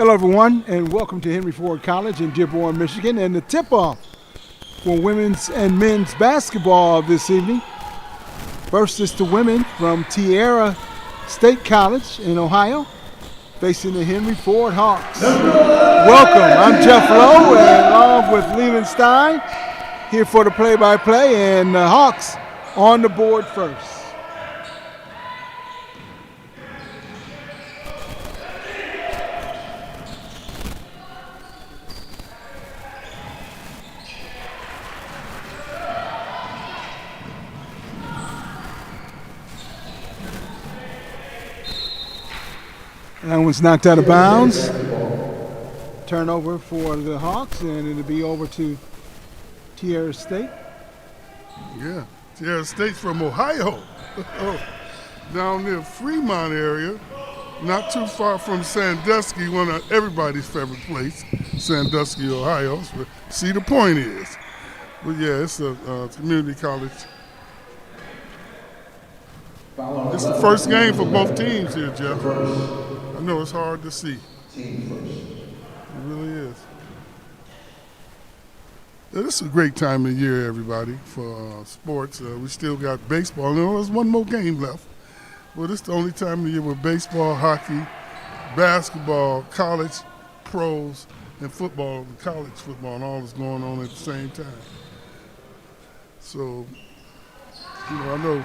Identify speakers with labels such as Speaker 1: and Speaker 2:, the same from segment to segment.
Speaker 1: Hello, everyone, and welcome to Henry Ford College in Dearborn, Michigan, and the tip-off for women's and men's basketball this evening. First is the women from Terra State College in Ohio, facing the Henry Ford Hawks. Welcome, I'm Jeff Lowe, and along with Leland Stein, here for the play-by-play, and the Hawks on the board first. That one's knocked out of bounds. Turnover for the Hawks, and it'll be over to Terra State.
Speaker 2: Yeah, Terra State's from Ohio, down near Fremont area, not too far from Sandusky, one of everybody's favorite place, Sandusky, Ohio. So see, the point is. But yeah, it's a community college. It's the first game for both teams here, Jeff. I know it's hard to see. It really is. This is a great time of year, everybody, for sports. We still got baseball. There's one more game left. But it's the only time of the year with baseball, hockey, basketball, college, pros, and football, college football, and all is going on at the same time. So, I know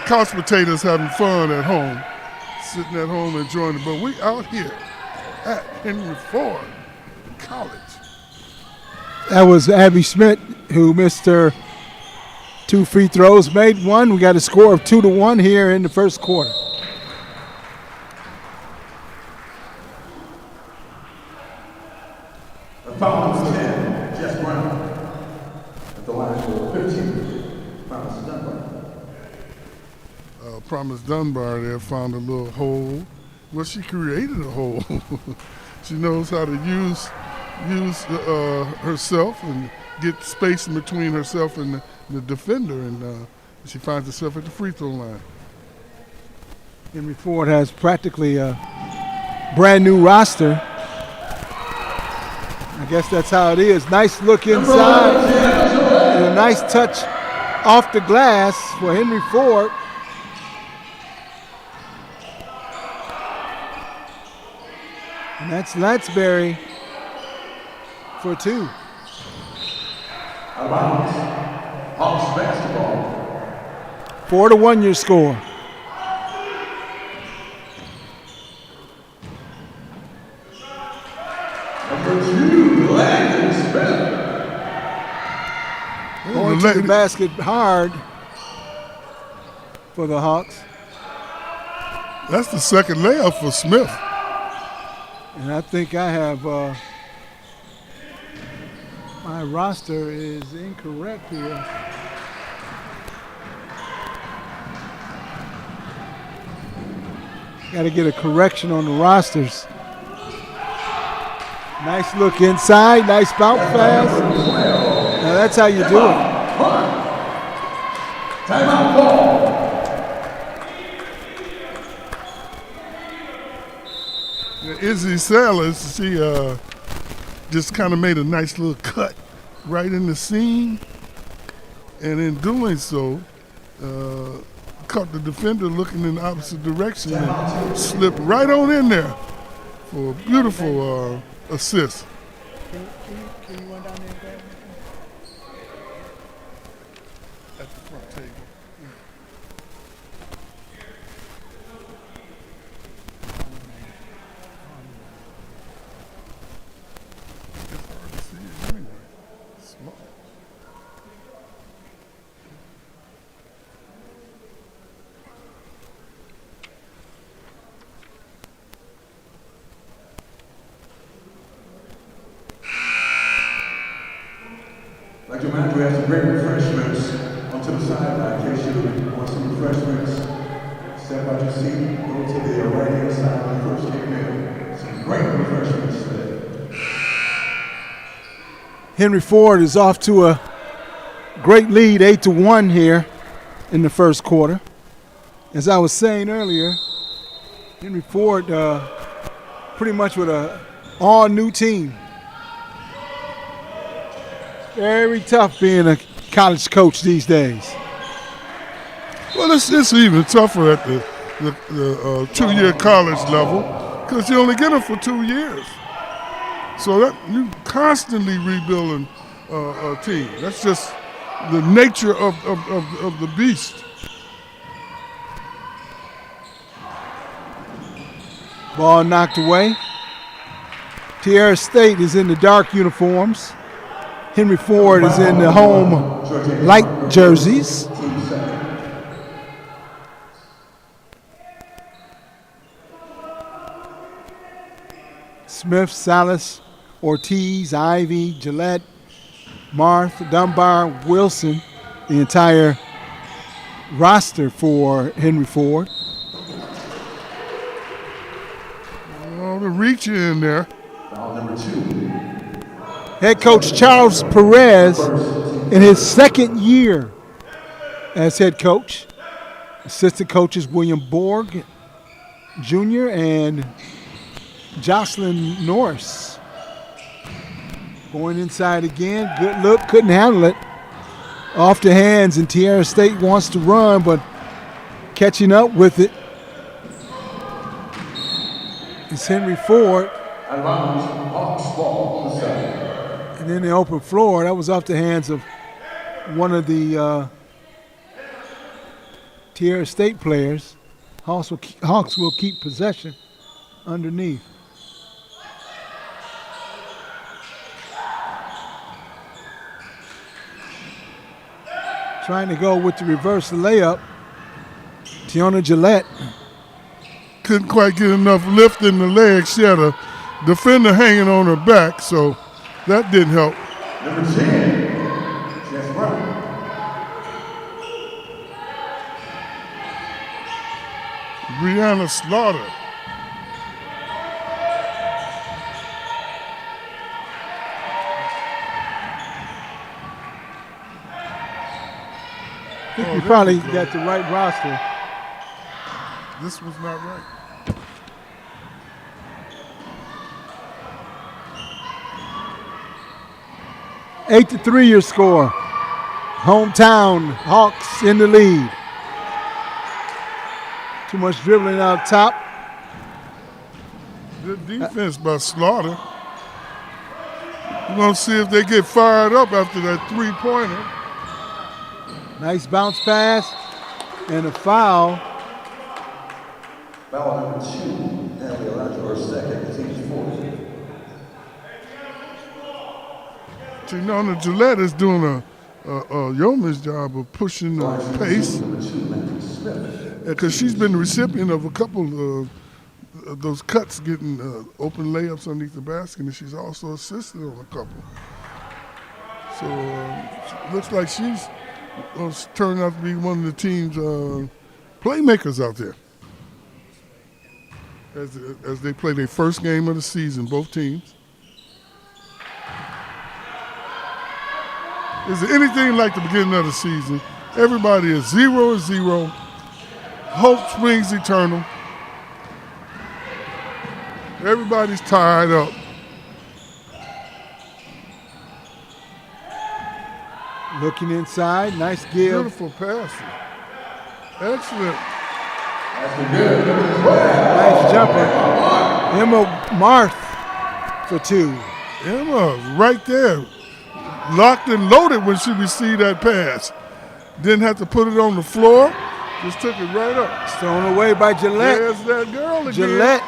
Speaker 2: couch potatoes having fun at home, sitting at home enjoying it, but we out here at Henry Ford College.
Speaker 1: That was Abby Schmidt, who missed her 2 free throws, made one. We got a score of 2-1 here in the first quarter.
Speaker 3: The foul is 10, Jess Brown. At the line for 15, Promise Dunbar.
Speaker 2: Promise Dunbar there found a little hole. Well, she created a hole. She knows how to use herself and get space in between herself and the defender, and she finds herself at the free throw line.
Speaker 1: Henry Ford has practically a brand new roster. I guess that's how it is. Nice look inside and a nice touch off the glass for Henry Ford. And that's Lansbury for 2.
Speaker 3: Hawks basketball.
Speaker 1: 4-1 your score.
Speaker 3: Number 2, Landon Smith.
Speaker 1: Going to the basket hard for the Hawks.
Speaker 2: That's the second layup for Smith.
Speaker 1: And I think I have my roster is incorrect here. Got to get a correction on the rosters. Nice look inside, nice bounce pass. Now that's how you do it.
Speaker 3: Timeout ball.
Speaker 2: Izzy Salas, she just kind of made a nice little cut right in the seam, and in doing so, caught the defender looking in the opposite direction and slipped right on in there for a beautiful assist.
Speaker 1: Can you run down there and grab me?
Speaker 2: At the front table.
Speaker 3: I'd like to remind you, we have some great refreshments onto the sideline. In case you want some refreshments, step out your seat, go to the right-hand side when you first came in. Some great refreshments today.
Speaker 1: Henry Ford is off to a great lead, 8-1 here in the first quarter. As I was saying earlier, Henry Ford pretty much with a all new team. Very tough being a college coach these days.
Speaker 2: Well, it's even tougher at the 2-year college level because you only get them for 2 years. So that you constantly rebuilding a team. That's just the nature of the beast.
Speaker 1: Ball knocked away. Terra State is in the dark uniforms. Henry Ford is in the home light jerseys. Smith, Salas, Ortiz, Ivy, Gillette, Marth, Dunbar, Wilson, the entire roster for Henry Ford.
Speaker 2: Oh, the reach in there.
Speaker 3: Foul number 2.
Speaker 1: Head coach Charles Perez in his second year as head coach. Assistant coaches William Borg Jr. and Jocelyn Norris. Going inside again. Good look. Couldn't handle it. Off the hands, and Terra State wants to run, but catching up with it is Henry Ford.
Speaker 3: And Hawks ball on the side.
Speaker 1: And then the open floor, that was off the hands of one of the Terra State players. Hawks will keep possession underneath. Trying to go with the reverse layup. Tiona Gillette.
Speaker 2: Couldn't quite get enough lift in the legs. She had a defender hanging on her back, so that didn't help.
Speaker 3: Number 10, Jess Brown.
Speaker 2: Brianna Slaughter.
Speaker 1: I think you probably got the right roster.
Speaker 2: This was not right.
Speaker 1: Eight to 3 your score. Hometown Hawks in the lead. Too much dribbling out top.
Speaker 2: Good defense by Slaughter. We're going to see if they get fired up after that three-pointer.
Speaker 1: Nice bounce pass and a foul.
Speaker 3: Foul number 2, Natalie Alonso, her second, team's 4th.
Speaker 2: Tiana Gillette is doing a yeoman's job of pushing the pace.
Speaker 3: Number 2, Matthew Smith.
Speaker 2: Because she's been the recipient of a couple of those cuts, getting open layups underneath the basket, and she's also assisted on a couple. So looks like she's turning out to be one of the team's playmakers out there as they play their first game of the season, both teams. Is there anything like the beginning of the season? Everybody is 0-0. Hope springs eternal. Everybody's tied up.
Speaker 1: Looking inside, nice give.
Speaker 2: Beautiful passing. Excellent.
Speaker 1: Nice jumper. Emma Marth for 2.
Speaker 2: Emma right there, locked and loaded when she received that pass. Didn't have to put it on the floor, just took it right up.
Speaker 1: It's thrown away by Gillette.
Speaker 2: There's that girl again.
Speaker 1: Gillette.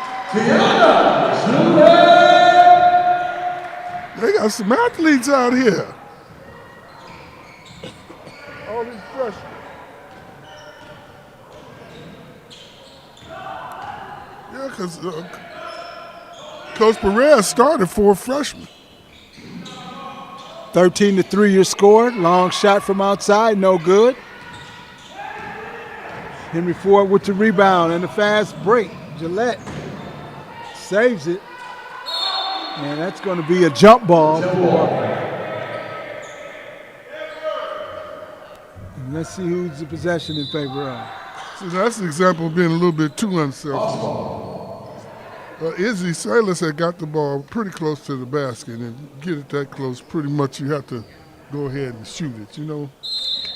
Speaker 2: They got some athletes out here. All these freshmen. Yeah, because Coach Perez started 4 freshmen.
Speaker 1: 13 to 3 your score. Long shot from outside, no good. Henry Ford with the rebound and the fast break. Gillette saves it. And that's going to be a jump ball for. And let's see who's the possession in favor of.
Speaker 2: See, that's an example of being a little bit too unselfish. Izzy Silas had got the ball pretty close to the basket, and get it that close, pretty much you have to go ahead and shoot it, you know.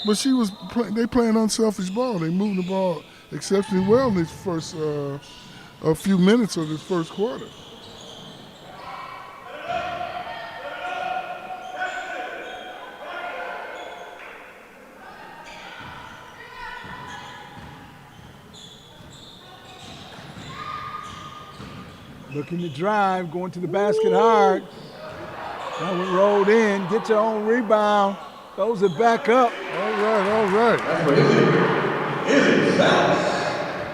Speaker 2: But they playing unselfish ball. They moving the ball exceptionally well in these first a few minutes of this first quarter.
Speaker 1: Looking to drive, going to the basket hard. That one rolled in, get your own rebound, throws it back up.
Speaker 2: All right.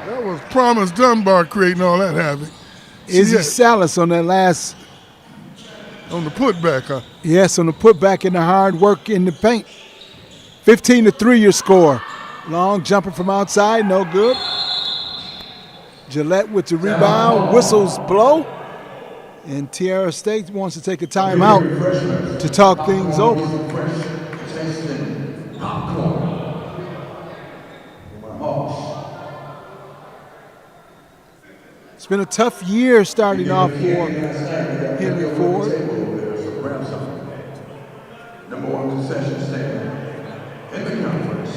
Speaker 2: That was Promise Dunbar creating all that havoc.
Speaker 1: Izzy Salas on that last.
Speaker 2: On the putback, huh?
Speaker 1: Yes, on the putback and the hard work in the paint. 15-3 your score. Long jumper from outside, no good. Gillette with the rebound, whistles blow. And Terra State wants to take a timeout to talk things over. It's been a tough year starting off for Henry Ford.
Speaker 3: Number one concession stand in the conference.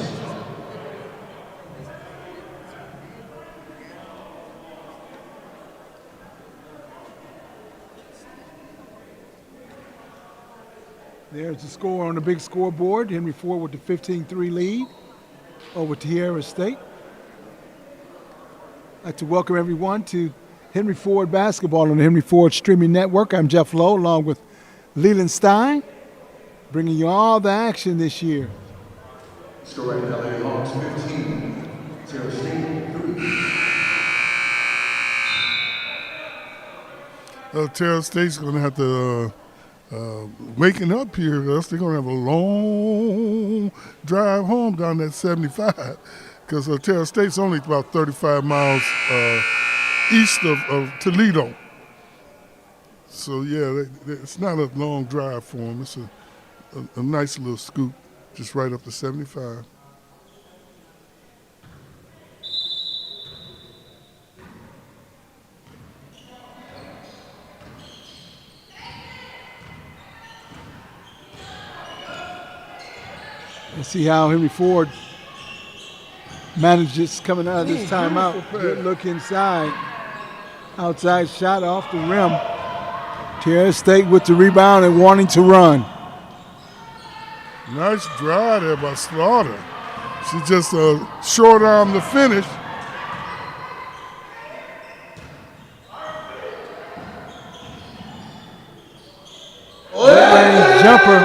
Speaker 1: There's the score on the big scoreboard. Henry Ford with the 15-3 lead over Terra State. I'd like to welcome everyone to Henry Ford basketball on the Henry Ford streaming network. I'm Jeff Lowe along with Leland Stein, bringing you all the action this year.
Speaker 3: Score right now, Lady Hawks 15, Terra State 3.
Speaker 2: Terra State's going to have to waking up here, else they're going to have a long drive home down that 75, because Terra State's only about 35 miles east of Toledo. So, yeah, it's not a long drive for them. It's a nice little scoop just right up to 75.
Speaker 1: Let's see how Henry Ford manages coming out of this timeout. Good look inside. Outside shot off the rim. Terra State with the rebound and wanting to run.
Speaker 2: Nice drive there by Slaughter. She just short arm the finish.
Speaker 1: That jumper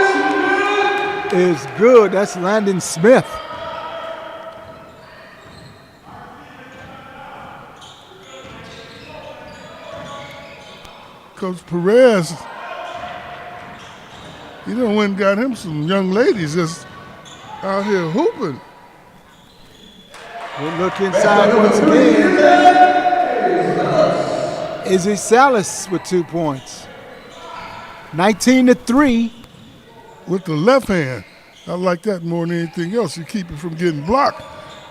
Speaker 1: is good. That's Landon Smith.
Speaker 2: Coach Perez, he done went and got him some young ladies just out here hooping.
Speaker 1: Good look inside once again. Izzy Salas with 2 points. 19-3.
Speaker 2: With the left hand. I like that more than anything else. You keep it from getting blocked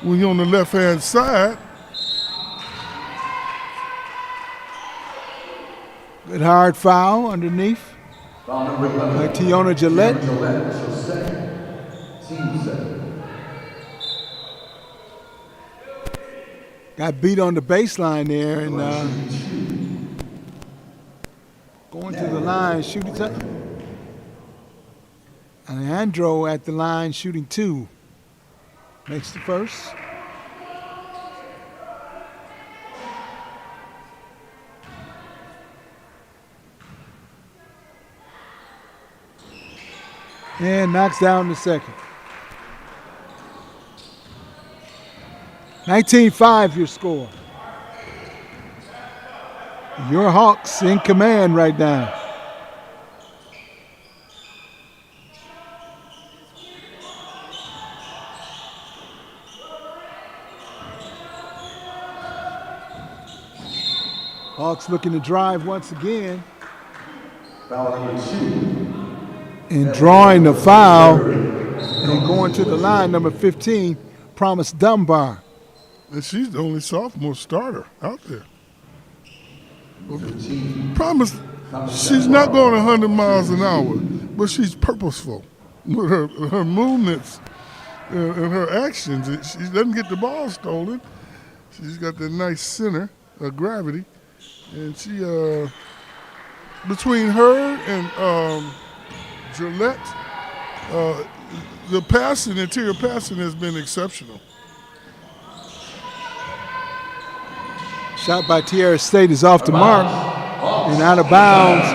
Speaker 2: when you're on the left-hand side.
Speaker 1: Good hard foul underneath. Like Tiona Gillette. Got beat on the baseline there and going to the line, shooting up. Alejandro at the line shooting 2. Makes the first. And knocks down the second. 19-5 your score. Your Hawks in command right now. Hawks looking to drive once again.
Speaker 3: Foul number 2.
Speaker 1: And drawing the foul and going to the line, number 15, Promise Dunbar.
Speaker 2: And she's the only sophomore starter out there. Promise, she's not going 100 miles an hour, but she's purposeful with her movements and her actions. She doesn't get the ball stolen. She's got that nice center of gravity, and she between her and Gillette, the passing, interior passing has been exceptional.
Speaker 1: Shot by Terra State is off the mark and out of bounds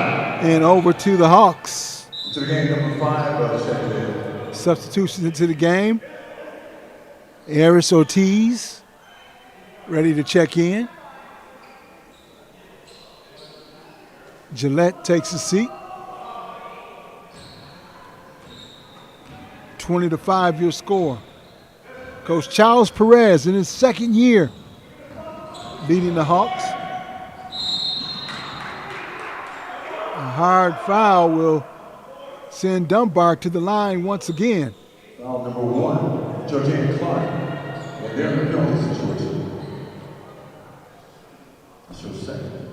Speaker 1: and over to the Hawks.
Speaker 3: To the game, number 5,
Speaker 1: Substitutions into the game. Eris Ortiz ready to check in. Gillette takes a seat. 20-5 your score. Coach Charles Perez in his second year leading the Hawks. A hard foul will send Dunbar to the line once again.
Speaker 3: Foul number 1, Georgiana Clark. And they're in the penalty situation. That's your second.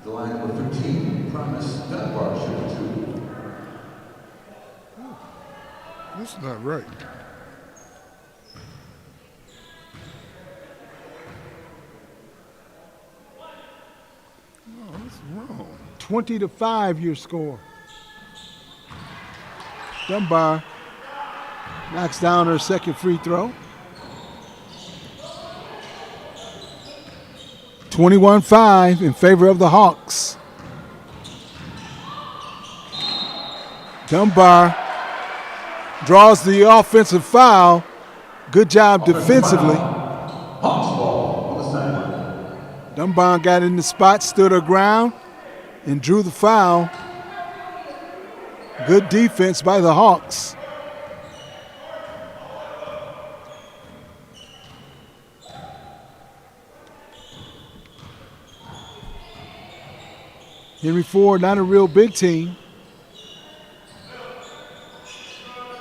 Speaker 3: The line number 15, Promise Dunbar, shooting 2.
Speaker 2: That's not right. No, that's wrong.
Speaker 1: 20-5 your score. Dunbar knocks down her second free throw. 21-5 in favor of the Hawks. Dunbar draws the offensive foul. Good job defensively.
Speaker 3: Hawks ball on the sideline.
Speaker 1: Dunbar got in the spot, stood her ground, and drew the foul. Good defense by the Hawks. Henry Ford, not a real big team.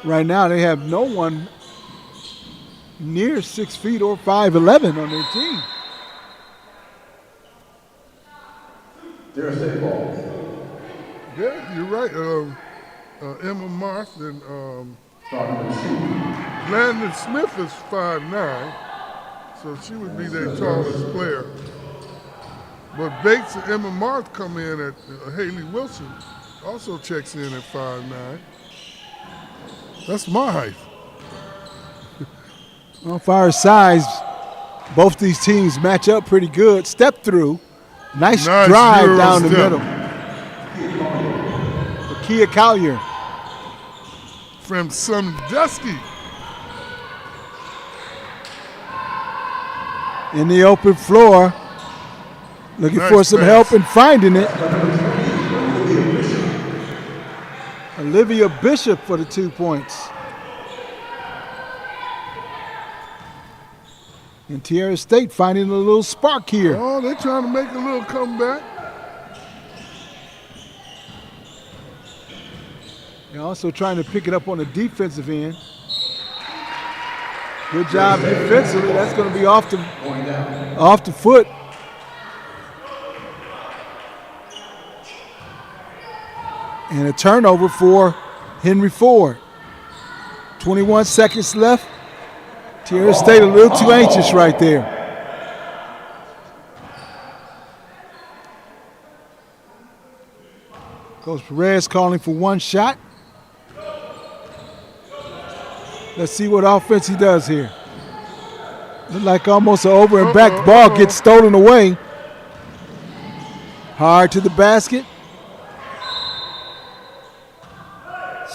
Speaker 1: Right now, they have no one near 6 feet or 5'11" on their team.
Speaker 3: Terra State ball.
Speaker 2: Yeah, you're right. Emma Marth and
Speaker 3: Starting number 2.
Speaker 2: Landon Smith is 5'9", so she would be their tallest player. But Bates and Emma Marth come in at Haley Wilson, also checks in at 5'9". That's my height.
Speaker 1: Well, for our size, both these teams match up pretty good. Step through. Nice drive
Speaker 2: Euro
Speaker 1: down the
Speaker 2: step.
Speaker 1: middle. Kia Collier.
Speaker 2: From Sandusky.
Speaker 1: In the open floor. Looking
Speaker 2: Nice
Speaker 1: for some
Speaker 2: pass.
Speaker 1: help in finding it. Olivia Bishop for the 2 points. And Terra State finding a little spark here.
Speaker 2: Oh, they're trying to make a little comeback.
Speaker 1: They're also trying to pick it up on the defensive end. Good job defensively. That's going to be off the foot. And a turnover for Henry Ford. 21 seconds left. Terra State a little too anxious right there. Coach Perez calling for one shot. Let's see what offense he does here. Look like almost an over and back ball gets stolen away. Hard to the basket.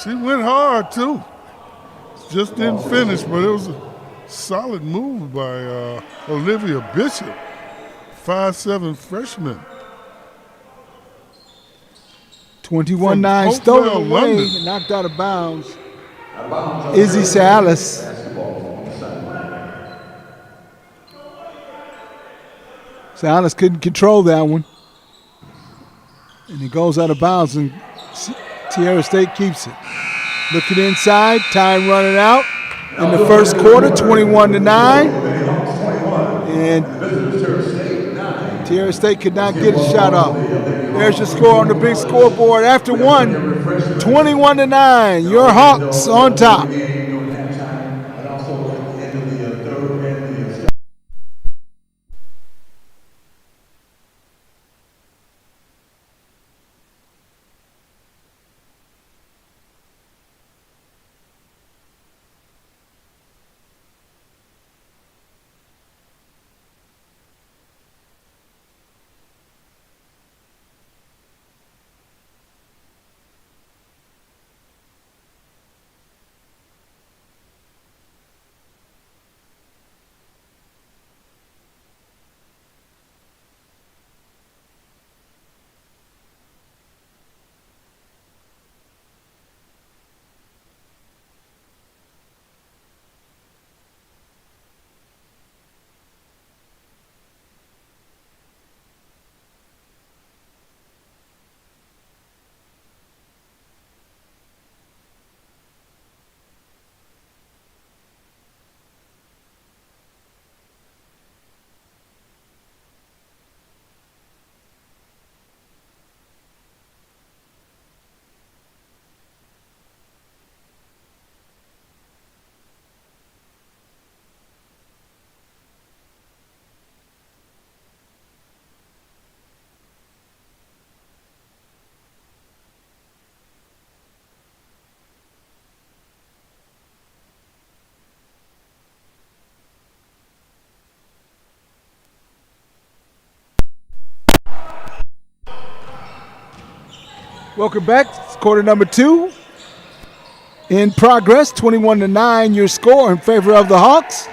Speaker 2: She went hard too. Just didn't finish, but it was a solid move by Olivia Bishop, 5'7" freshman.
Speaker 1: 21-9
Speaker 2: From
Speaker 1: stolen
Speaker 2: Hopewell,
Speaker 1: away
Speaker 2: London.
Speaker 1: and knocked out of bounds. Izzy Salas. Salas couldn't control that one. And he goes out of bounds and Terra State keeps it. Looking inside, time running out in the first quarter, 21-9. And Terra State could not get a shot off. There's your score on the big scoreboard. After one, 21-9. Your Hawks on top. Welcome back. It's quarter number 2. In progress, 21-9, your score in favor of the Hawks.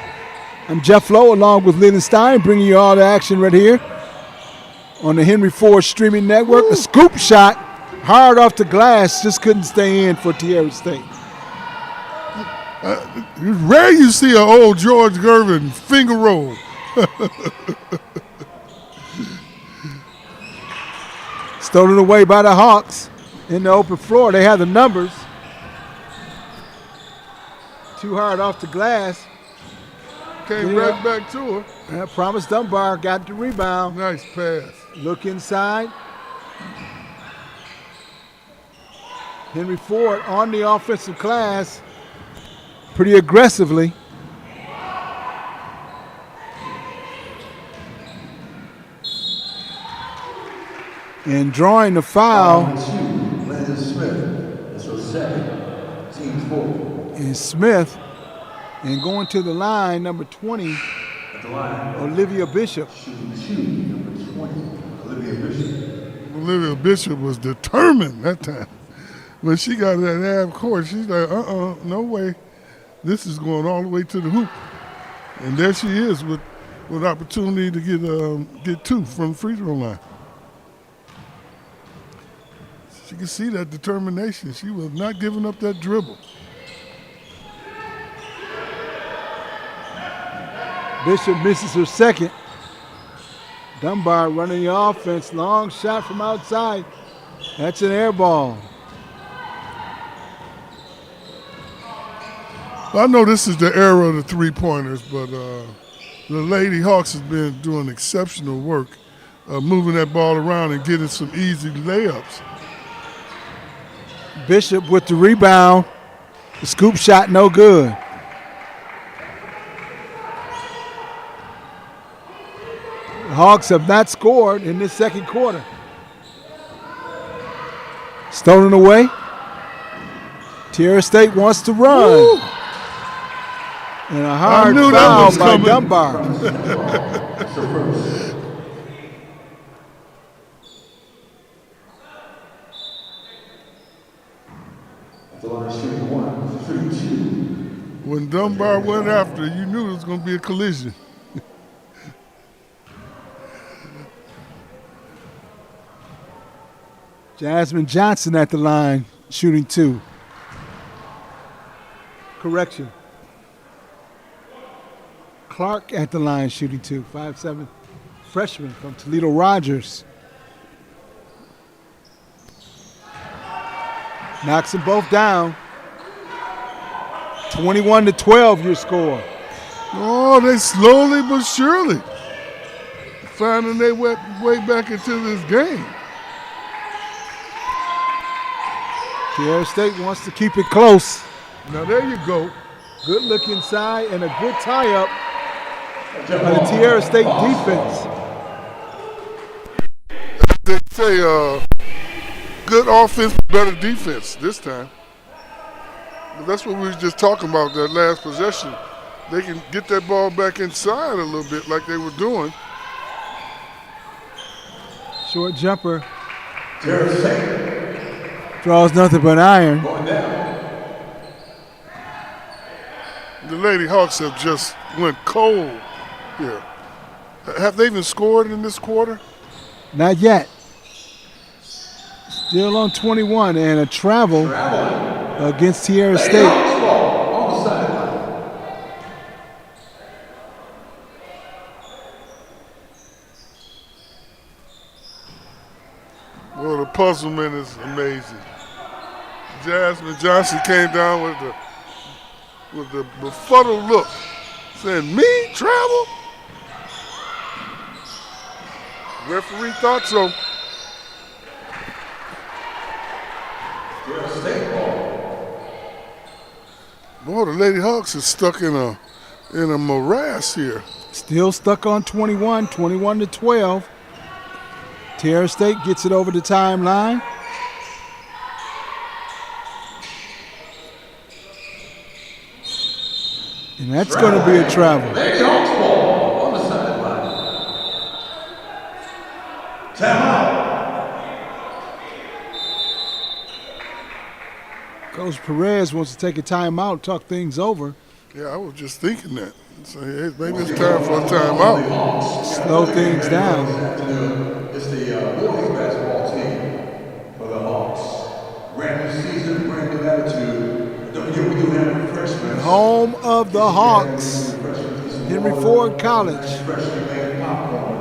Speaker 1: I'm Jeff Lowe along with Leland Stein, bringing you all the action right here on the Henry Ford streaming network. A scoop shot, hard off the glass, just couldn't stay in for Terra State.
Speaker 2: Rare you see an old George Gervin finger roll.
Speaker 1: Stolen away by the Hawks in the open floor. They have the numbers. Too hard off the glass.
Speaker 2: Came right back to her.
Speaker 1: Promise Dunbar got the rebound.
Speaker 2: Nice pass.
Speaker 1: Look inside. Henry Ford on the offensive glass pretty aggressively. And drawing the foul is Smith. And going to the line, number 20, Olivia Bishop.
Speaker 2: Olivia Bishop was determined that time. When she got that half court, she's like, no way. This is going all the way to the hoop. And there she is with opportunity to get 2 from the free throw line. You can see that determination. She was not giving up that dribble.
Speaker 1: Bishop misses her second. Dunbar running the offense. Long shot from outside. That's an air ball.
Speaker 2: I know this is the era of the three-pointers, but the Lady Hawks has been doing exceptional work moving that ball around and getting some easy layups.
Speaker 1: Bishop with the rebound. The scoop shot no good. The Hawks have not scored in this second quarter. Stolen away. Terra State wants to run.
Speaker 2: Woo!
Speaker 1: And a hard foul by Dunbar.
Speaker 2: When Dunbar went after, you knew it was going to be a collision.
Speaker 1: Jasmine Johnson at the line, shooting 2. Correction. Clark at the line, shooting 2. 5'7" freshman from Toledo Rogers. Knocks them both down. 21-12 your score.
Speaker 2: Oh, they slowly but surely finding their way back into this game.
Speaker 1: Terra State wants to keep it close.
Speaker 2: Now there you go.
Speaker 1: Good look inside and a good tie-up by the Terra State defense.
Speaker 2: They say good offense, better defense this time. But that's what we were just talking about, that last possession. They can get that ball back inside a little bit like they were doing.
Speaker 1: Short jumper. Draws nothing but iron.
Speaker 2: The Lady Hawks have just went cold here. Have they even scored in this quarter?
Speaker 1: Not yet. Still on 21 and a travel against Terra State.
Speaker 2: Well, the puzzlement is amazing. Jasmine Johnson came down with the befuddled look, saying, "Me travel?" Referee thought so. Boy, the Lady Hawks is stuck in a morass here.
Speaker 1: Still stuck on 21, 21-12. Terra State gets it over the timeline. And that's going to be a travel.
Speaker 3: Lady Hawks ball on the sideline. Timeout.
Speaker 1: Coach Perez wants to take a timeout, talk things over.
Speaker 2: Yeah, I was just thinking that. So, hey, maybe it's time for a timeout.
Speaker 1: Slow things down.
Speaker 3: It's the boys basketball team for the Hawks. Brand new season, brand new attitude. We do have refreshments.
Speaker 1: Home of the Hawks, Henry Ford College.
Speaker 3: Freshly made popcorn.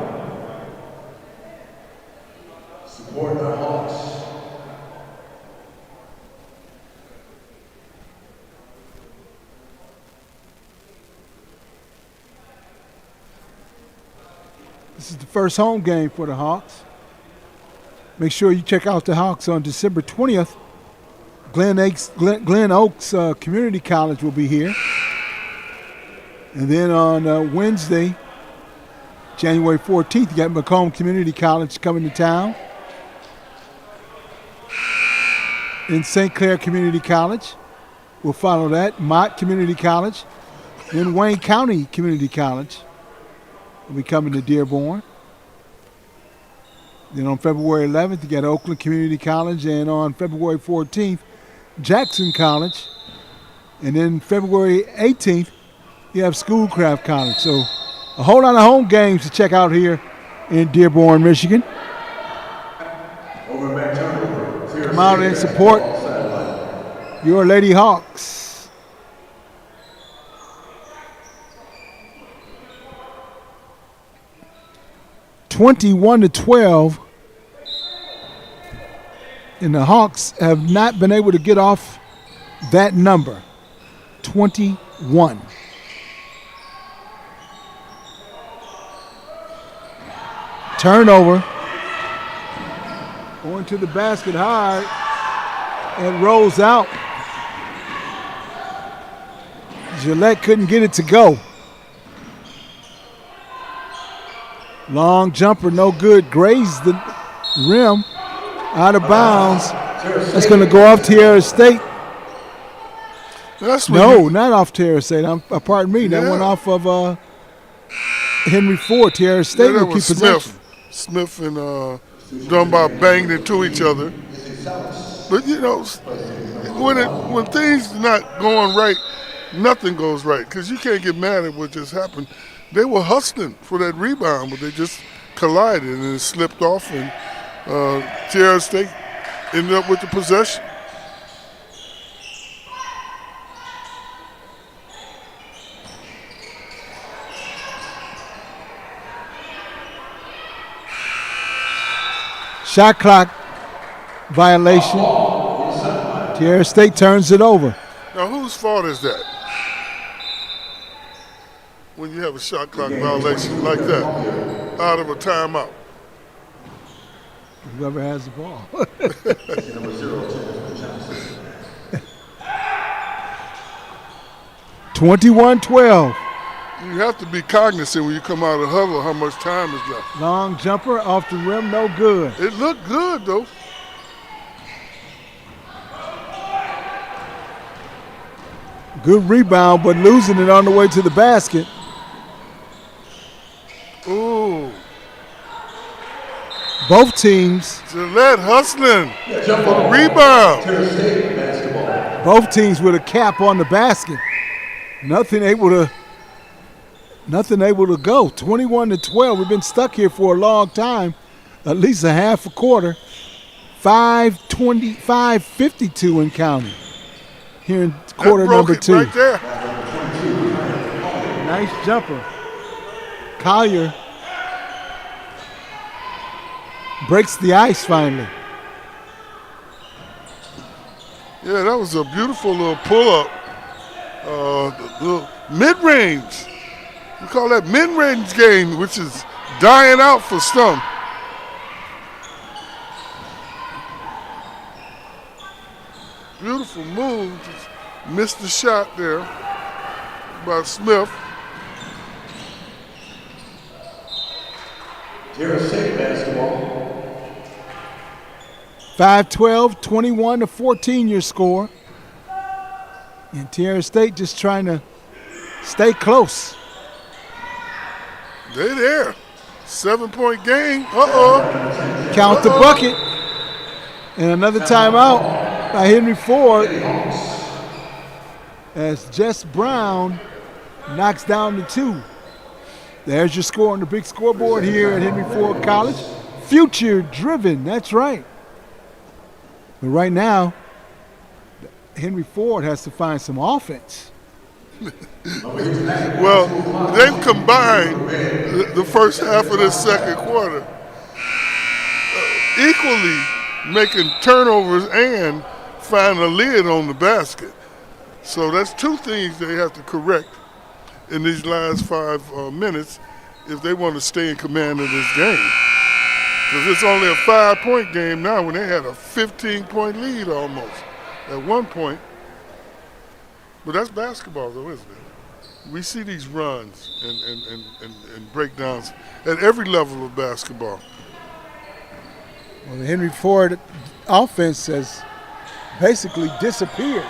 Speaker 3: Support the Hawks.
Speaker 1: This is the first home game for the Hawks. Make sure you check out the Hawks on December 20th. Glen Oaks Community College will be here. And then on Wednesday, January 14th, you got Macomb Community College coming to town. In St. Clair Community College, we'll follow that. Mott Community College. Then Wayne County Community College will be coming to Dearborn. Then on February 11th, you got Oakland Community College. And on February 14th, Jackson College. And then February 18th, you have Schoolcraft College. So a whole lot of home games to check out here in Dearborn, Michigan. Come out and support your Lady Hawks. (21-12), and the Hawks have not been able to get off that number. 21. Turnover. Going to the basket hard and rolls out. Gillette couldn't get it to go. Long jumper, no good. Grazed the rim. Out of bounds. That's going to go off Terra State. Not off Terra State. Pardon me. That went off of Henry Ford. Terra State will keep possession.
Speaker 2: Smith and Dunbar banged into each other. But, you know, when things not going right, nothing goes right because you can't get mad at what just happened. They were hustling for that rebound, but they just collided and it slipped off, and Terra State ended up with the possession.
Speaker 1: Shot clock violation. Terra State turns it over.
Speaker 2: Now, whose fault is that? When you have a shot clock violation like that? out of a timeout.
Speaker 1: Whoever has the ball.
Speaker 3: Number 0, Johnson.
Speaker 1: 21-12.
Speaker 2: You have to be cognizant when you come out of the huddle how much time is left.
Speaker 1: Long jumper off the rim, no good.
Speaker 2: It looked good, though.
Speaker 1: Good rebound, but losing it on the way to the basket.
Speaker 2: Ooh.
Speaker 1: Both teams.
Speaker 2: Gillette hustling for the rebound.
Speaker 3: Terra State basketball.
Speaker 1: Both teams with a cap on the basket. Nothing able to go. 21-12. We've been stuck here for a long time, at least a half a quarter. 5:52 and counting. Here in quarter number 2.
Speaker 2: Right there.
Speaker 1: Nice jumper. Collier breaks the ice finally.
Speaker 2: Yeah, that was a beautiful little pull-up. The mid-range. We call that mid-range game, which is dying out for some. Beautiful move. Just missed the shot there by Smith.
Speaker 3: Terra State basketball.
Speaker 1: 5-12, 21-14 your score. And Terra State just trying to stay close.
Speaker 2: They're there. 7-point game. Uh-oh.
Speaker 1: Count the bucket. And another timeout by Henry Ford as Jess Brown knocks down the 2. There's your score on the big scoreboard here at Henry Ford College. Future driven, that's right. But right now, Henry Ford has to find some offense.
Speaker 2: Well, they've combined the first half of this second quarter, equally making turnovers and find a lid on the basket. So that's 2 things they have to correct in these last 5 minutes if they want to stay in command of this game. Because it's only a 5-point game now when they had a 15-point lead almost at one point. But that's basketball, though, isn't it? We see these runs and breakdowns at every level of basketball.
Speaker 1: Well, the Henry Ford offense has basically disappeared.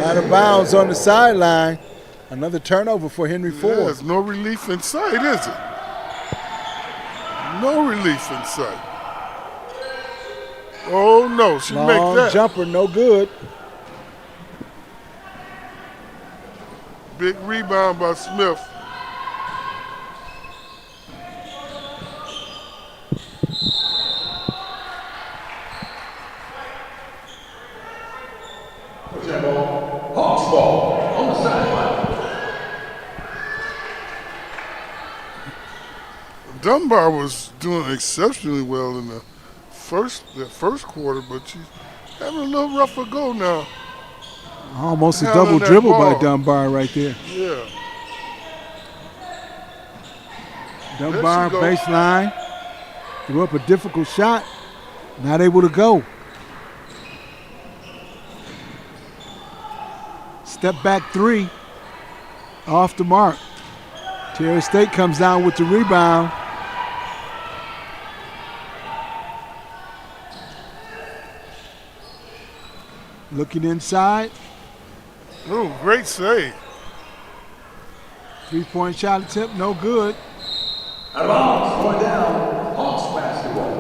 Speaker 1: Out of bounds on the sideline. Another turnover for Henry Ford.
Speaker 2: There's no relief in sight, is it? No relief in sight. Oh, no, she makes
Speaker 1: Long
Speaker 2: that.
Speaker 1: jumper, no good.
Speaker 2: Big rebound by Smith.
Speaker 3: Hawks ball on the sideline.
Speaker 2: Dunbar was doing exceptionally well in the first quarter, but she's having a little rougher go now.
Speaker 1: Almost a
Speaker 2: Handling
Speaker 1: double
Speaker 2: that
Speaker 1: dribble
Speaker 2: ball.
Speaker 1: by Dunbar right there.
Speaker 2: Yeah.
Speaker 1: Dunbar
Speaker 2: There she goes.
Speaker 1: baseline. Threw up a difficult shot. Not able to go. Step back 3. Off the mark. Terra State comes down with the rebound. Looking inside.
Speaker 2: Oh, great save.
Speaker 1: 3-point shot attempt, no good.
Speaker 3: Out of bounds, going down. Hawks basketball.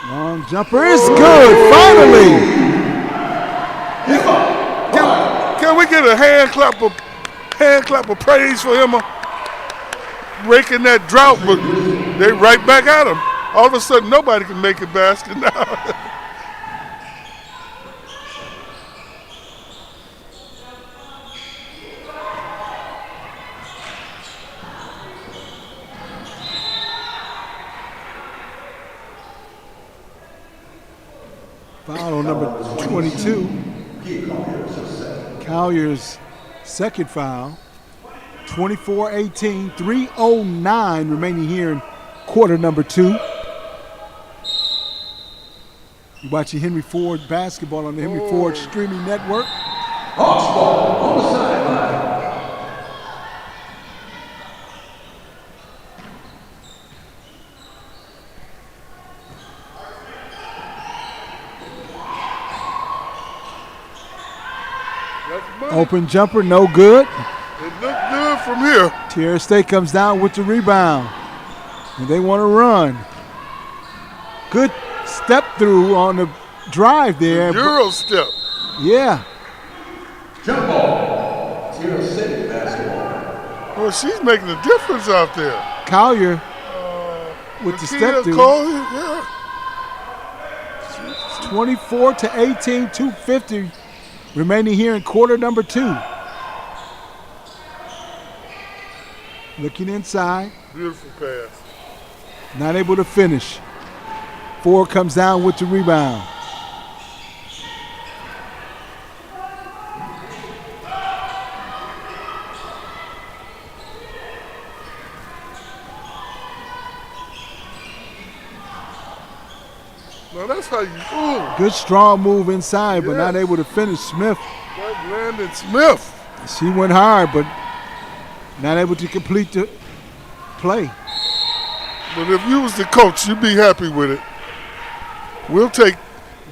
Speaker 1: Long jumper is good, finally.
Speaker 2: Can we get a hand clap of praise for him breaking that drought? But they right back at him. All of a sudden, nobody can make a basket now.
Speaker 1: on number 22. Collier's second foul. 24-18, 3:09 remaining here in quarter number 2. You're watching Henry Ford basketball on the Henry Ford streaming network.
Speaker 3: Hawks ball on the sideline.
Speaker 1: Open jumper, no good.
Speaker 2: It looked good from here.
Speaker 1: Terra State comes down with the rebound. And they want to run. Good step through on the drive there.
Speaker 2: Euro step.
Speaker 1: Yeah.
Speaker 3: Jump ball. Terra State basketball.
Speaker 2: Well, she's making a difference out there.
Speaker 1: Collier with the step through. 24-18, 2:50 remaining here in quarter number 2. Looking inside.
Speaker 2: Beautiful pass.
Speaker 1: Not able to finish. Ford comes down with the rebound.
Speaker 2: Now that's how you.
Speaker 1: Good strong move inside, but
Speaker 2: Yes.
Speaker 1: not able to finish. Smith.
Speaker 2: That Landon Smith.
Speaker 1: She went hard, but not able to complete the play.
Speaker 2: But if you was the coach, you'd be happy with it.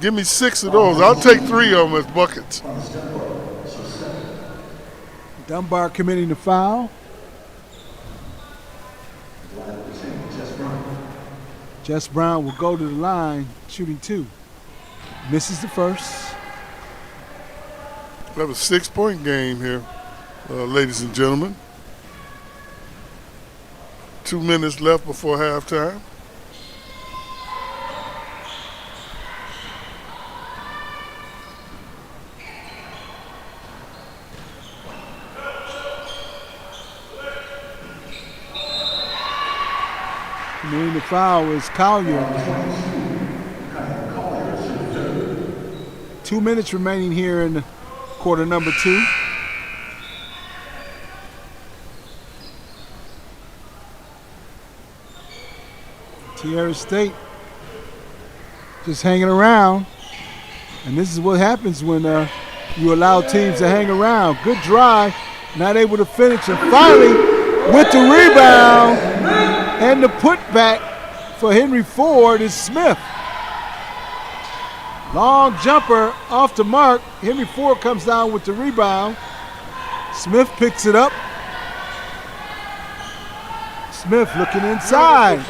Speaker 2: Give me 6 of those. I'll take 3 of them as buckets.
Speaker 1: Dunbar committing the foul. Jess Brown will go to the line, shooting 2. Misses the first.
Speaker 2: We have a 6-point game here, ladies and gentlemen. 2 minutes left before halftime.
Speaker 1: Committing the foul is Collier. 2 minutes remaining here in quarter number 2. Terra State just hanging around. And this is what happens when you allow teams to hang around. Good drive, not able to finish. And finally, with the rebound and the putback for Henry Ford is Smith. Long jumper off the mark. Henry Ford comes down with the rebound. Smith picks it up. Smith looking inside.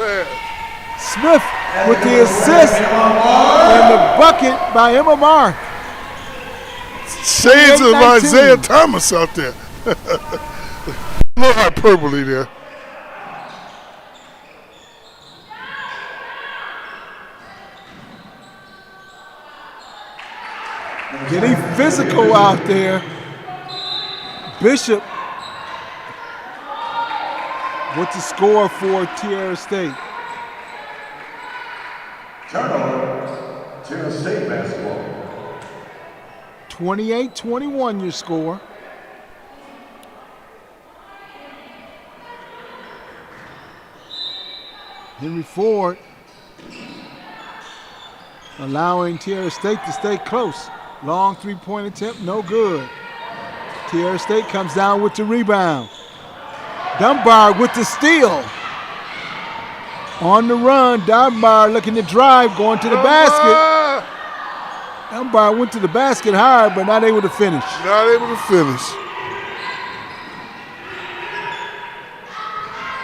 Speaker 1: Smith with the assist and the bucket by Emma Mark.
Speaker 2: Shades of Isaiah Thomas out there. A little hyperbole there.
Speaker 1: Getting physical out there. Bishop with the score for Terra State.
Speaker 3: Turnover. Terra State basketball.
Speaker 1: 28-21 your score. Henry Ford allowing Terra State to stay close. Long three-point attempt, no good. Terra State comes down with the rebound. Dunbar with the steal. On the run, Dunbar looking to drive, going to the basket. Dunbar went to the basket hard, but not able to finish.
Speaker 2: Not able to finish.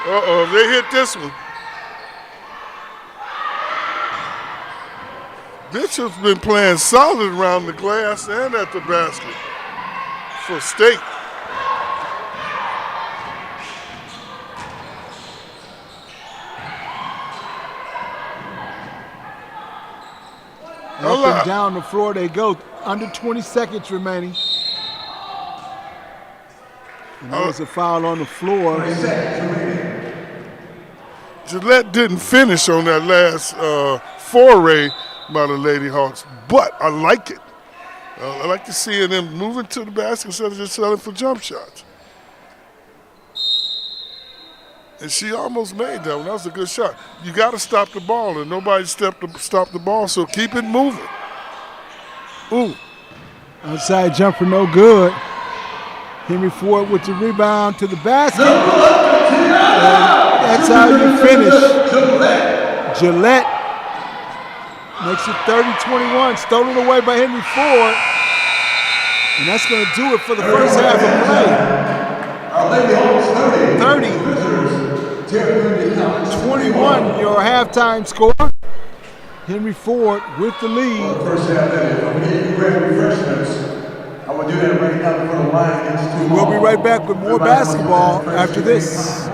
Speaker 2: Uh-oh, they hit this one. Bishop's been playing solid around the glass and at the basket for State.
Speaker 1: Up and down the floor they go. Under 20 seconds remaining. And there was a foul on the floor.
Speaker 2: Gillette didn't finish on that last foray by the Lady Hawks, but I like it. I like to see them moving to the basket instead of just selling for jump shots. And she almost made that one. That was a good shot. You got to stop the ball, and nobody stop the ball, so keep it moving. Ooh.
Speaker 1: Outside jumper, no good. Henry Ford with the rebound to the basket. And that's how you finish. Gillette makes it 30-21, stolen away by Henry Ford. And that's going to do it for the first half of play. 30-21, your halftime score. Henry Ford with the lead.
Speaker 3: First half, if I'm getting you grab refreshments, I will do that right now before the line gets too long.
Speaker 1: We'll be right back with more basketball after this.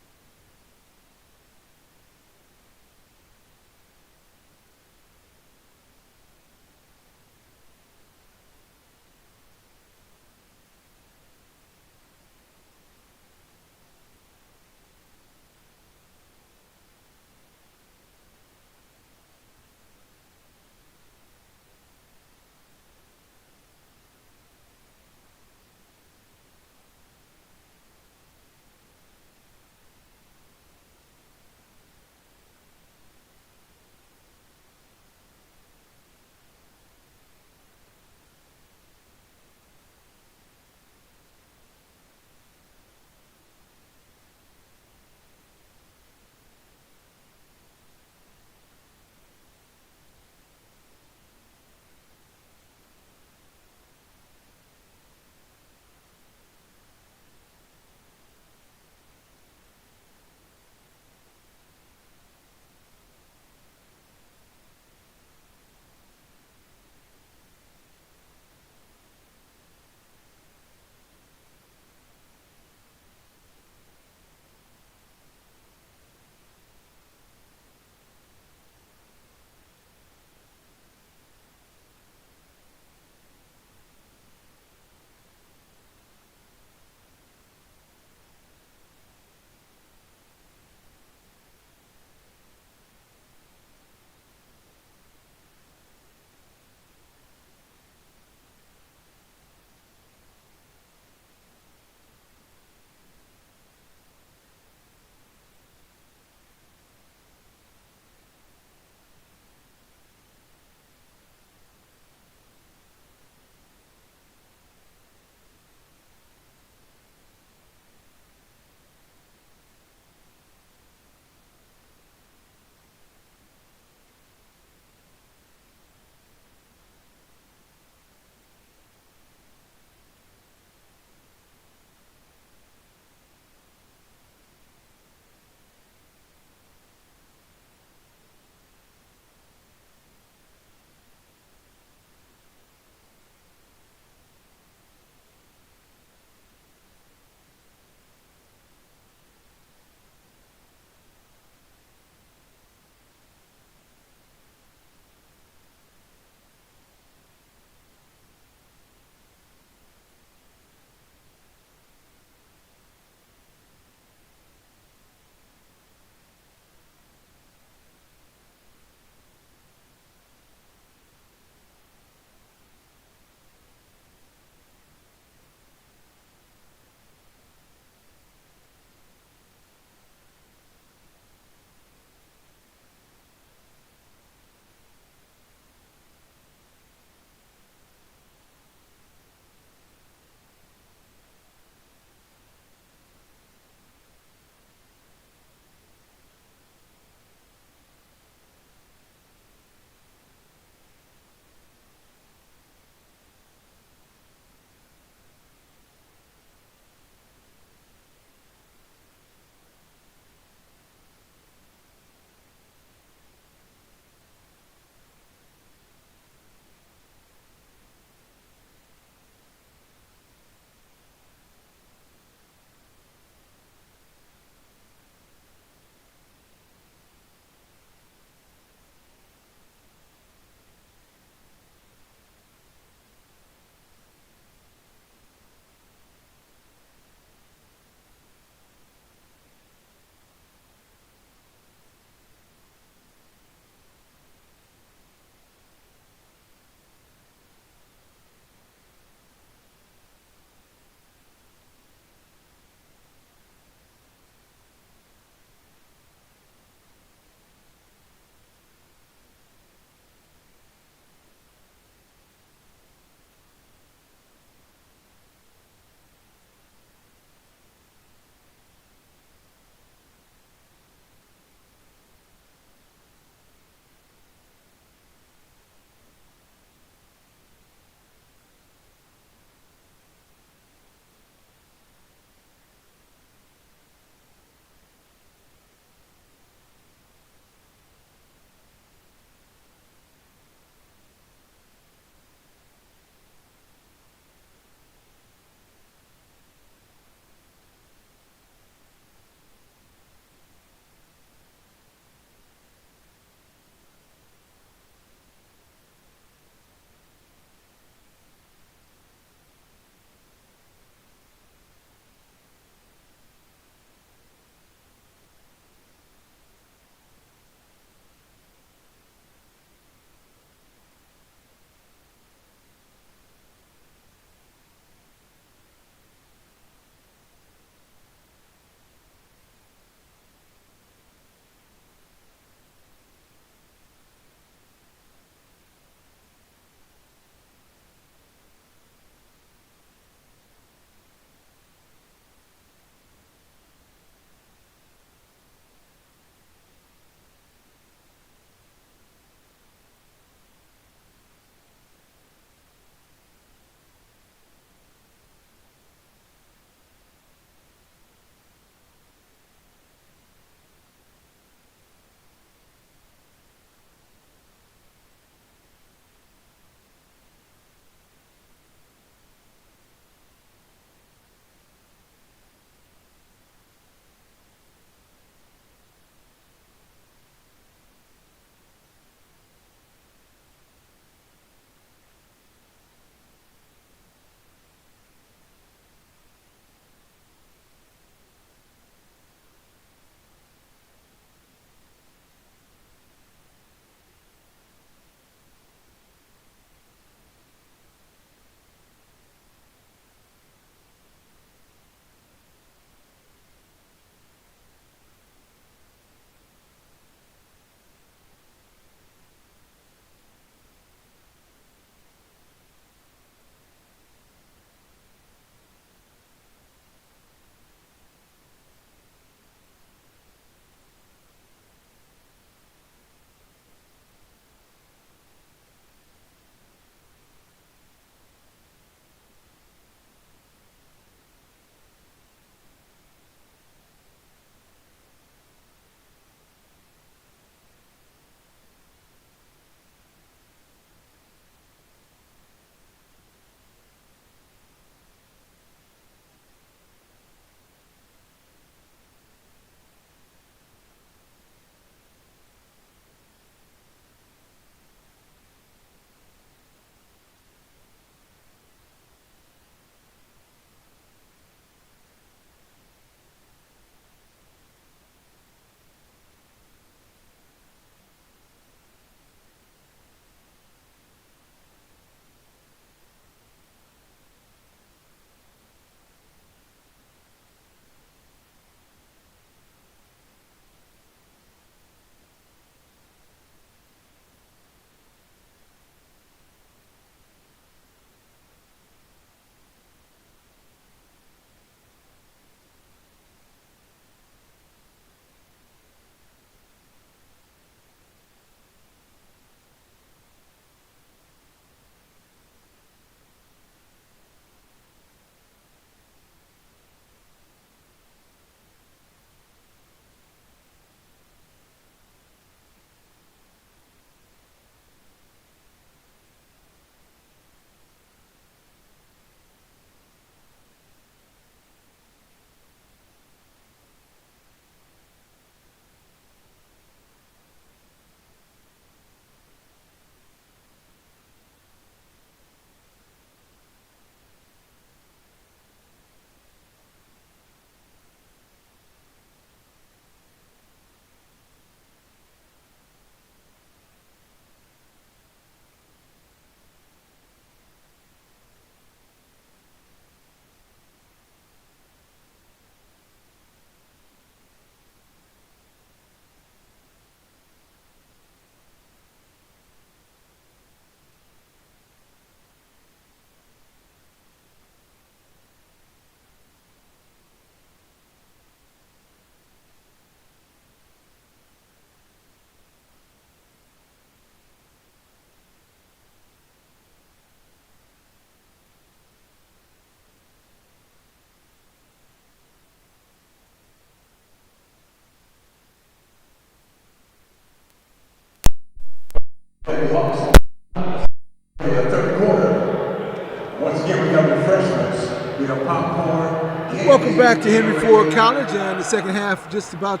Speaker 3: popcorn.
Speaker 1: Welcome back to Henry Ford College, and the second half just about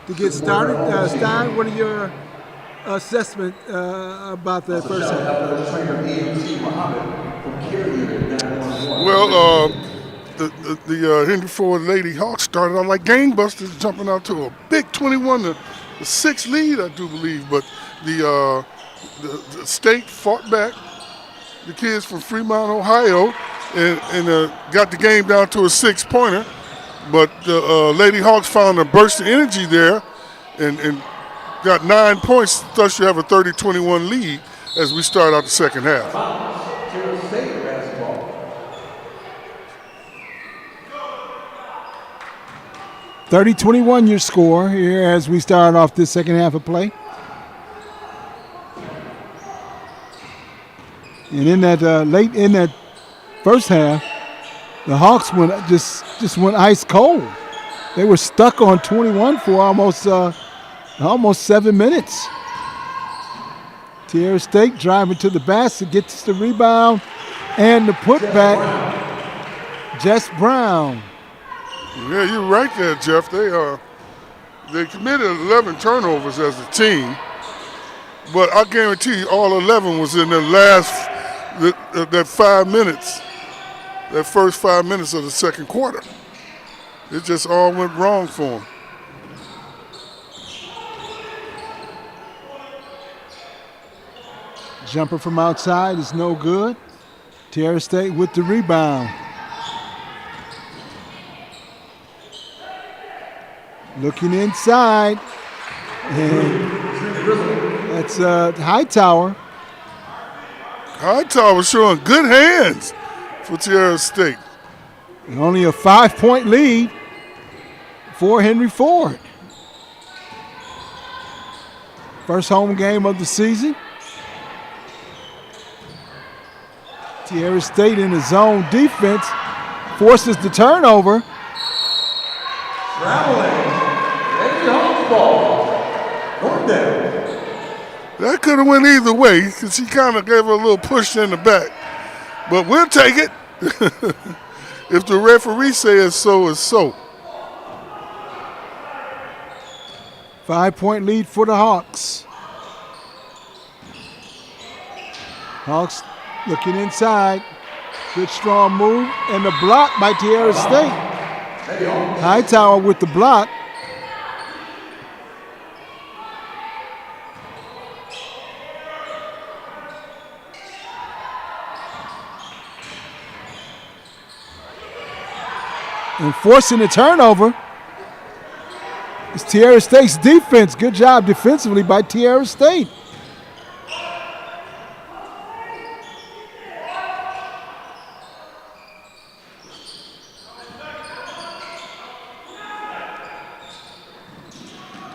Speaker 1: to get started. Stein, what are your assessment about the first half?
Speaker 2: Well, the Henry Ford Lady Hawks started out like gangbusters, jumping out to a big 21-6 lead, I do believe. But the state fought back. The kids from Fremont, Ohio, and got the game down to a 6-pointer. But the Lady Hawks found a burst of energy there and got 9 points, thus you have a 30-21 lead as we start out the second half.
Speaker 3: Terra State basketball.
Speaker 1: 30-21 your score here as we start off this second half of play. And in that late in that first half, the Hawks just went ice cold. They were stuck on 21 for almost 7 minutes. Terra State driving to the basket, gets the rebound and the putback. Jess Brown.
Speaker 2: Yeah, you're right there, Jeff. They committed 11 turnovers as a team, but I guarantee you all 11 was in the last that 5 minutes, that first 5 minutes of the second quarter. It just all went wrong for them.
Speaker 1: Jumper from outside is no good. Terra State with the rebound. Looking inside. And that's Hightower.
Speaker 2: Hightower showing good hands for Terra State.
Speaker 1: And only a 5-point lead for Henry Ford. First home game of the season. Terra State in the zone defense forces the turnover.
Speaker 3: Traveling. Lady Hawks ball. Going down.
Speaker 2: That could have went either way because he kind of gave her a little push in the back. But we'll take it. If the referee says so, it's so.
Speaker 1: 5-point lead for the Hawks. Hawks looking inside. Good strong move. And the block by Terra State. Hightower with the block. And forcing the turnover is Terra State's defense. Good job defensively by Terra State.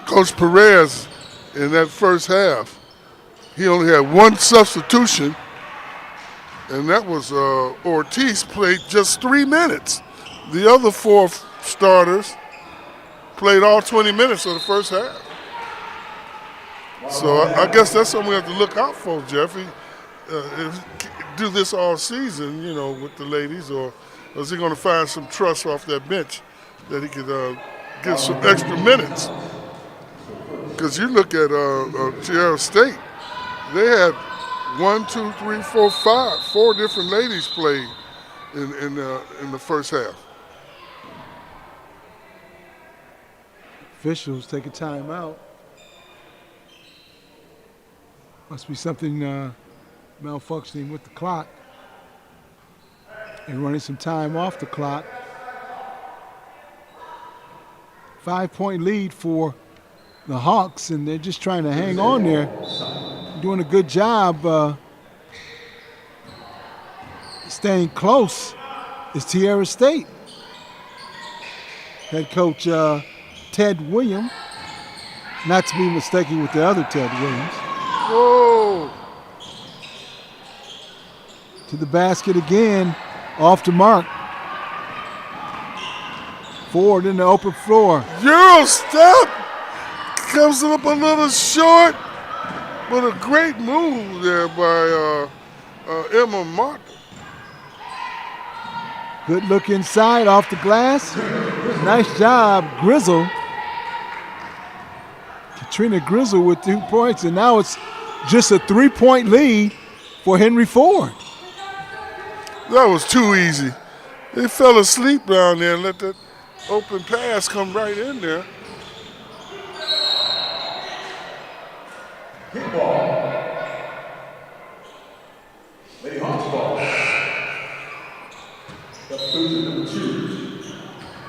Speaker 2: Coach Perez in that first half, he only had one substitution, and that was Ortiz played just 3 minutes. The other 4 starters played all 20 minutes of the first half. So I guess that's something we have to look out for, Jeffrey. Do this all season, with the ladies, or is he going to find some trust off that bench that he could get some extra minutes? Because you look at Terra State, they had 4 different ladies played in the first half.
Speaker 1: Officials take a timeout. Must be something malfunctioning with the clock. And running some time off the clock. 5-point lead for the Hawks, and they're just trying to hang on there. Doing a good job staying close is Terra State. Head coach Ted Williams, not to be mistaken with the other Ted Williams.
Speaker 2: Whoa!
Speaker 1: To the basket again, off the mark. Ford in the open floor.
Speaker 2: Euro step! Comes up a little short, but a great move there by Emma Martin.
Speaker 1: Good look inside off the glass. Nice job, Grizzle. Katrina Grizzle with 2 points, and now it's just a 3-point lead for Henry Ford.
Speaker 2: That was too easy. They fell asleep down there and let that open pass come right in there.
Speaker 3: Hit ball. Lady Hawks ball. Substitution number 2.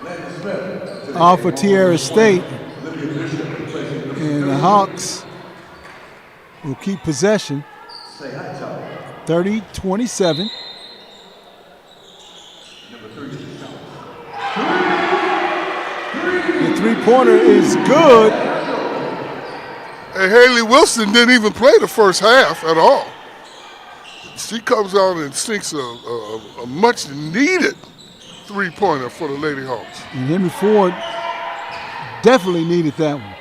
Speaker 3: Landon Smith.
Speaker 1: Off of Terra State.
Speaker 3: Olivia Bishop replacing number
Speaker 1: And the
Speaker 3: 30.
Speaker 1: Hawks will keep possession.
Speaker 3: Say hi, Tom.
Speaker 1: 30-27.
Speaker 3: Number 3.
Speaker 1: The three-pointer is good.
Speaker 2: And Haley Wilson didn't even play the first half at all. She comes out and sinks a much-needed three-pointer for the Lady Hawks.
Speaker 1: And Henry Ford definitely needed that one.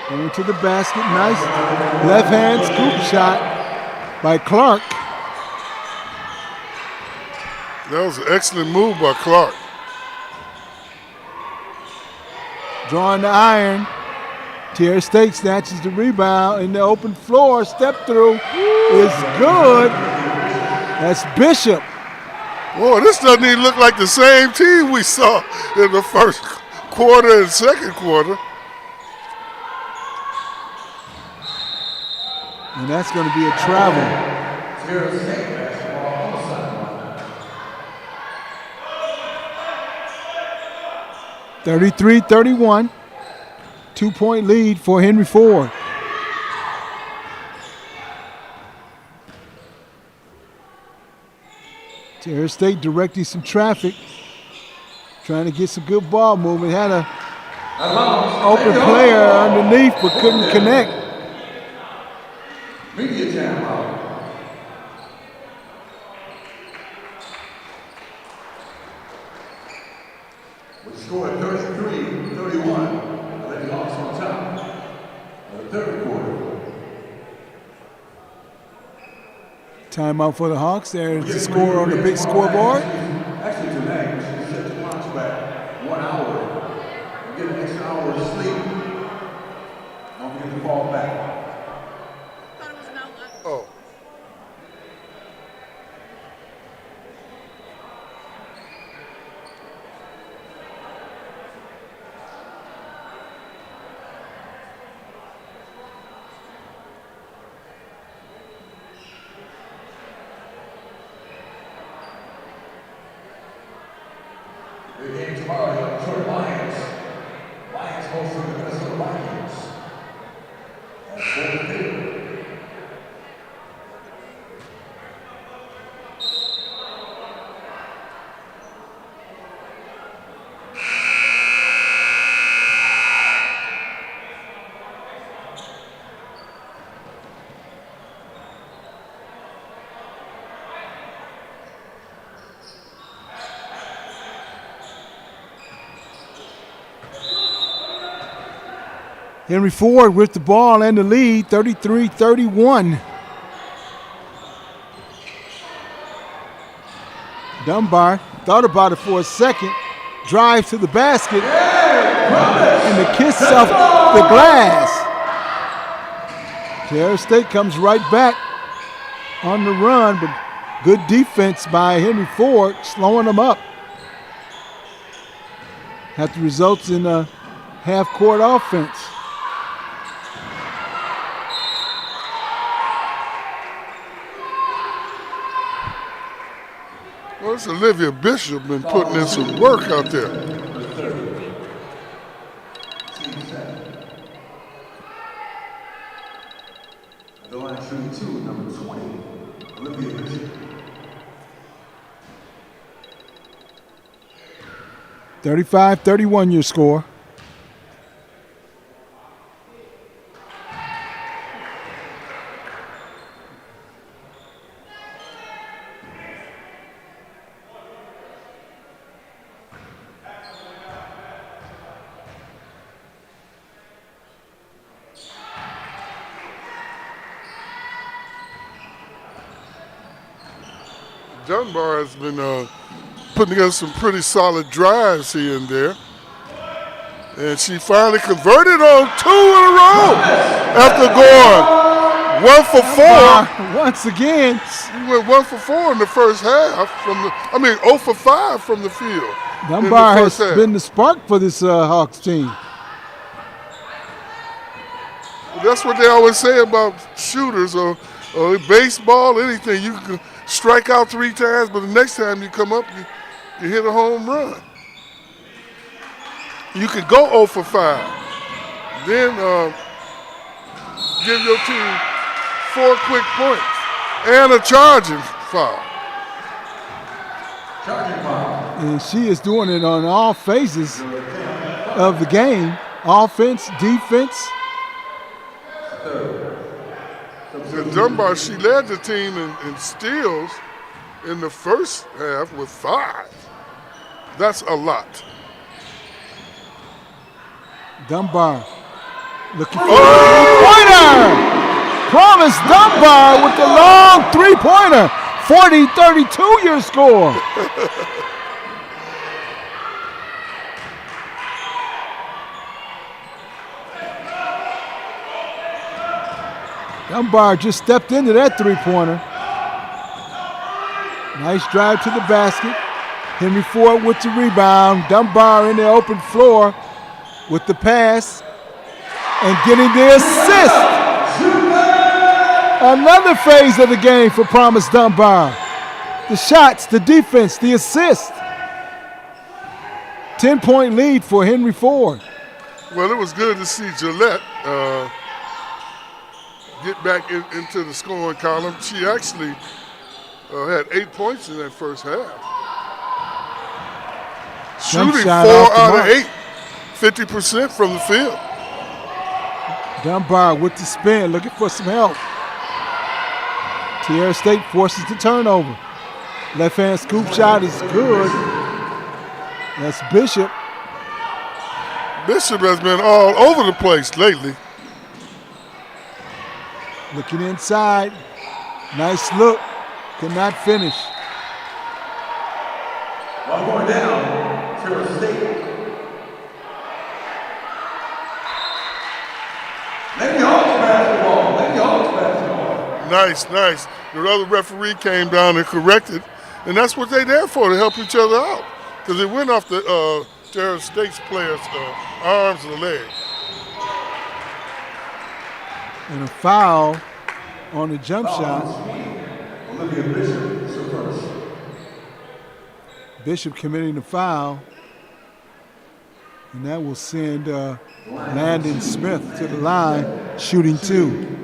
Speaker 1: Going to the basket, nice left-hand scoop shot by Clark.
Speaker 2: That was an excellent move by Clark.
Speaker 1: Drawing the iron. Terra State snatches the rebound in the open floor. Step through is good. That's Bishop.
Speaker 2: Boy, this doesn't even look like the same team we saw in the first quarter and second quarter.
Speaker 1: And that's going to be a travel.
Speaker 3: Terra State basketball on the sideline.
Speaker 1: 33-31. 2-point lead for Henry Ford. Terra State directing some traffic, trying to get some good ball movement. Had a open player underneath but couldn't connect.
Speaker 3: Media timeout. With the score at 33-31, Lady Hawks on top of the third quarter.
Speaker 1: Timeout for the Hawks. There's the score on the big scoreboard.
Speaker 3: Actually tonight, we should set the clocks back 1 hour and get an extra hour of sleep. Don't forget to fall back.
Speaker 2: Oh.
Speaker 3: Big game tomorrow, the Detroit Lions. Lions hosting the Minnesota Vikings. At Ford Field.
Speaker 1: Henry Ford with the ball and the lead, 33-31. Dunbar thought about it for a second, drive to the basket, and the kiss off the glass. Terra State comes right back on the run, but good defense by Henry Ford, slowing them up. That results in a half-court offense.
Speaker 2: Well, it's Olivia Bishop been putting in some work out there.
Speaker 3: The line shooting 2, number 20, Olivia Bishop.
Speaker 1: 35-31 your score.
Speaker 2: Dunbar has been putting together some pretty solid drives here and there. And she finally converted on 2 in a row after going 1 for 4.
Speaker 1: Once again.
Speaker 2: She went 1 for 4 in the first half. 0 for 5 from the field.
Speaker 1: Dunbar has been the spark for this Hawks team.
Speaker 2: That's what they always say about shooters or baseball, anything. You can strike out 3 times, but the next time you come up, you hit a home run. You can go 0 for 5. Then give your team 4 quick points and a charging foul.
Speaker 1: And she is doing it on all phases of the game. Offense, defense.
Speaker 2: And Dunbar, she led the team in steals in the first half with 5. That's a lot.
Speaker 1: Dunbar looking for a three-pointer. Promise Dunbar with the long three-pointer. 40-32 your score. Dunbar just stepped into that three-pointer. Nice drive to the basket. Henry Ford with the rebound. Dunbar in the open floor with the pass and getting the assist. Another phase of the game for Promise Dunbar. The shots, the defense, the assist. 10-point lead for Henry Ford.
Speaker 2: Well, it was good to see Gillette get back into the scoring column. She actually had 8 points in that first half. Shooting 4 out of 8, 50% from the field.
Speaker 1: Dunbar with the spin, looking for some help. Terra State forces the turnover. Left-hand scoop shot is good. That's Bishop.
Speaker 2: Bishop has been all over the place lately.
Speaker 1: Looking inside. Nice look. Could not finish.
Speaker 3: One more down, Terra State. Lady Hawks basketball. Lady Hawks basketball.
Speaker 2: Nice. The other referee came down and corrected, and that's what they're there for, to help each other out. Because it went off the Terra State's players' arms and legs.
Speaker 1: And a foul on the jump shot.
Speaker 3: Olivia Bishop, so first.
Speaker 1: Bishop committing the foul. And that will send Landon Smith to the line, shooting 2.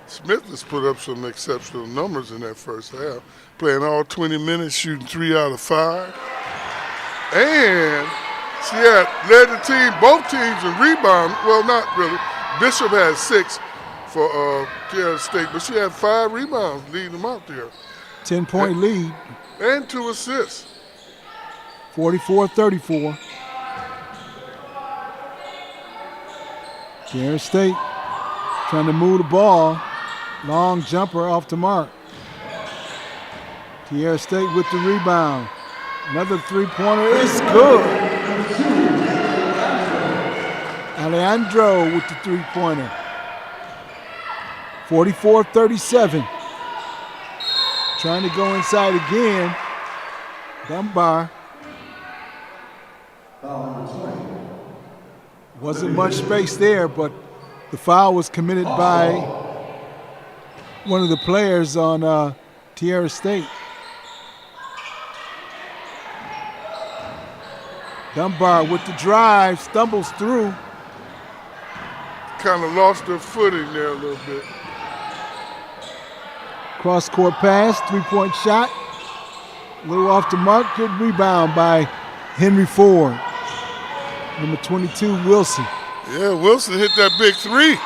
Speaker 2: Smith has put up some exceptional numbers in that first half, playing all 20 minutes, shooting 3 out of 5. And she had led the team, both teams in rebound. Well, not really. Bishop had 6 for Terra State, but she had 5 rebounds leading them out there.
Speaker 1: 10-point lead.
Speaker 2: And 2 assists.
Speaker 1: 44-34. Terra State trying to move the ball. Long jumper off the mark. Terra State with the rebound. Another three-pointer is good. Alejandro with the three-pointer. 44-37. Trying to go inside again. Dunbar. Wasn't much space there, but the foul was committed by one of the players on Terra State. Dunbar with the drive, stumbles through.
Speaker 2: Kind of lost her footing there a little bit.
Speaker 1: Cross-court pass, three-point shot. A little off the mark, good rebound by Henry Ford. Number 22, Wilson.
Speaker 2: Yeah, Wilson hit that big 3.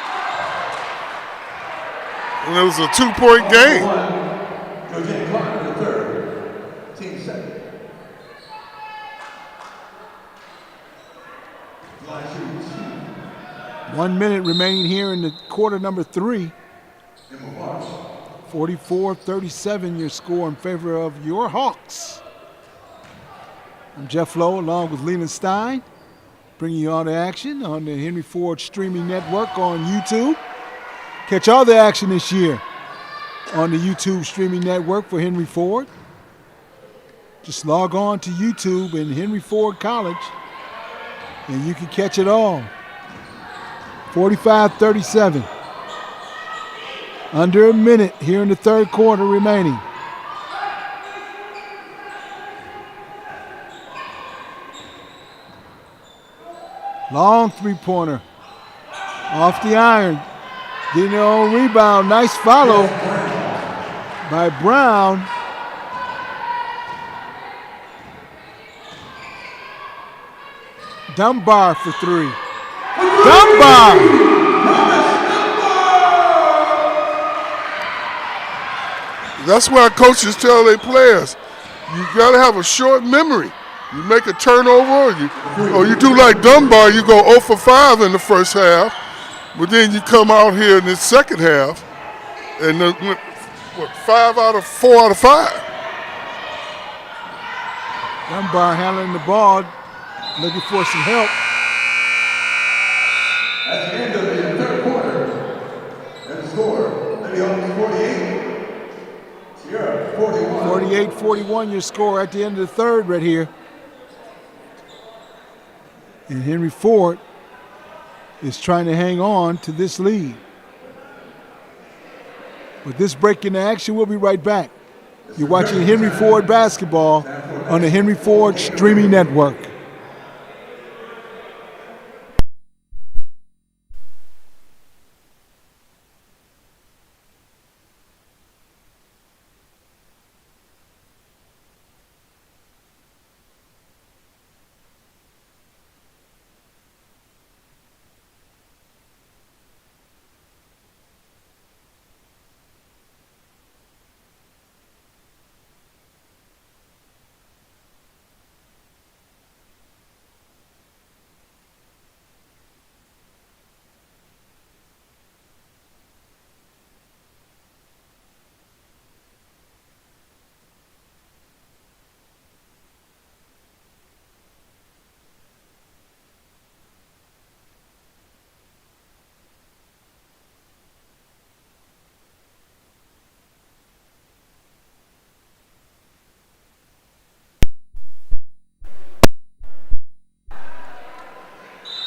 Speaker 2: And it was a 2-point game.
Speaker 1: 1 minute remaining here in the quarter number 3. 44-37 your score in favor of your Hawks. I'm Jeff Lowe along with Leland Stein, bringing you all the action on the Henry Ford streaming network on YouTube. Catch all the action this year on the YouTube streaming network for Henry Ford. Just log on to YouTube and Henry Ford College and you can catch it all. 45-37. Under a minute here in the third quarter remaining. Long three-pointer. Off the iron. Getting their own rebound. Nice follow by Brown. Dunbar for 3. Dunbar!
Speaker 2: That's why coaches tell their players, you got to have a short memory. You make a turnover, or you do like Dunbar, you go 0 for 5 in the first half, but then you come out here in the second half, and 4 out of 5.
Speaker 1: Dunbar handling the ball, looking for some help.
Speaker 3: At the end of the third quarter, and the score, Lady Hawks 48, Terra 41.
Speaker 1: 48-41 your score at the end of the third right here. And Henry Ford is trying to hang on to this lead. With this break in the action, we'll be right back. You're watching Henry Ford basketball on the Henry Ford streaming network.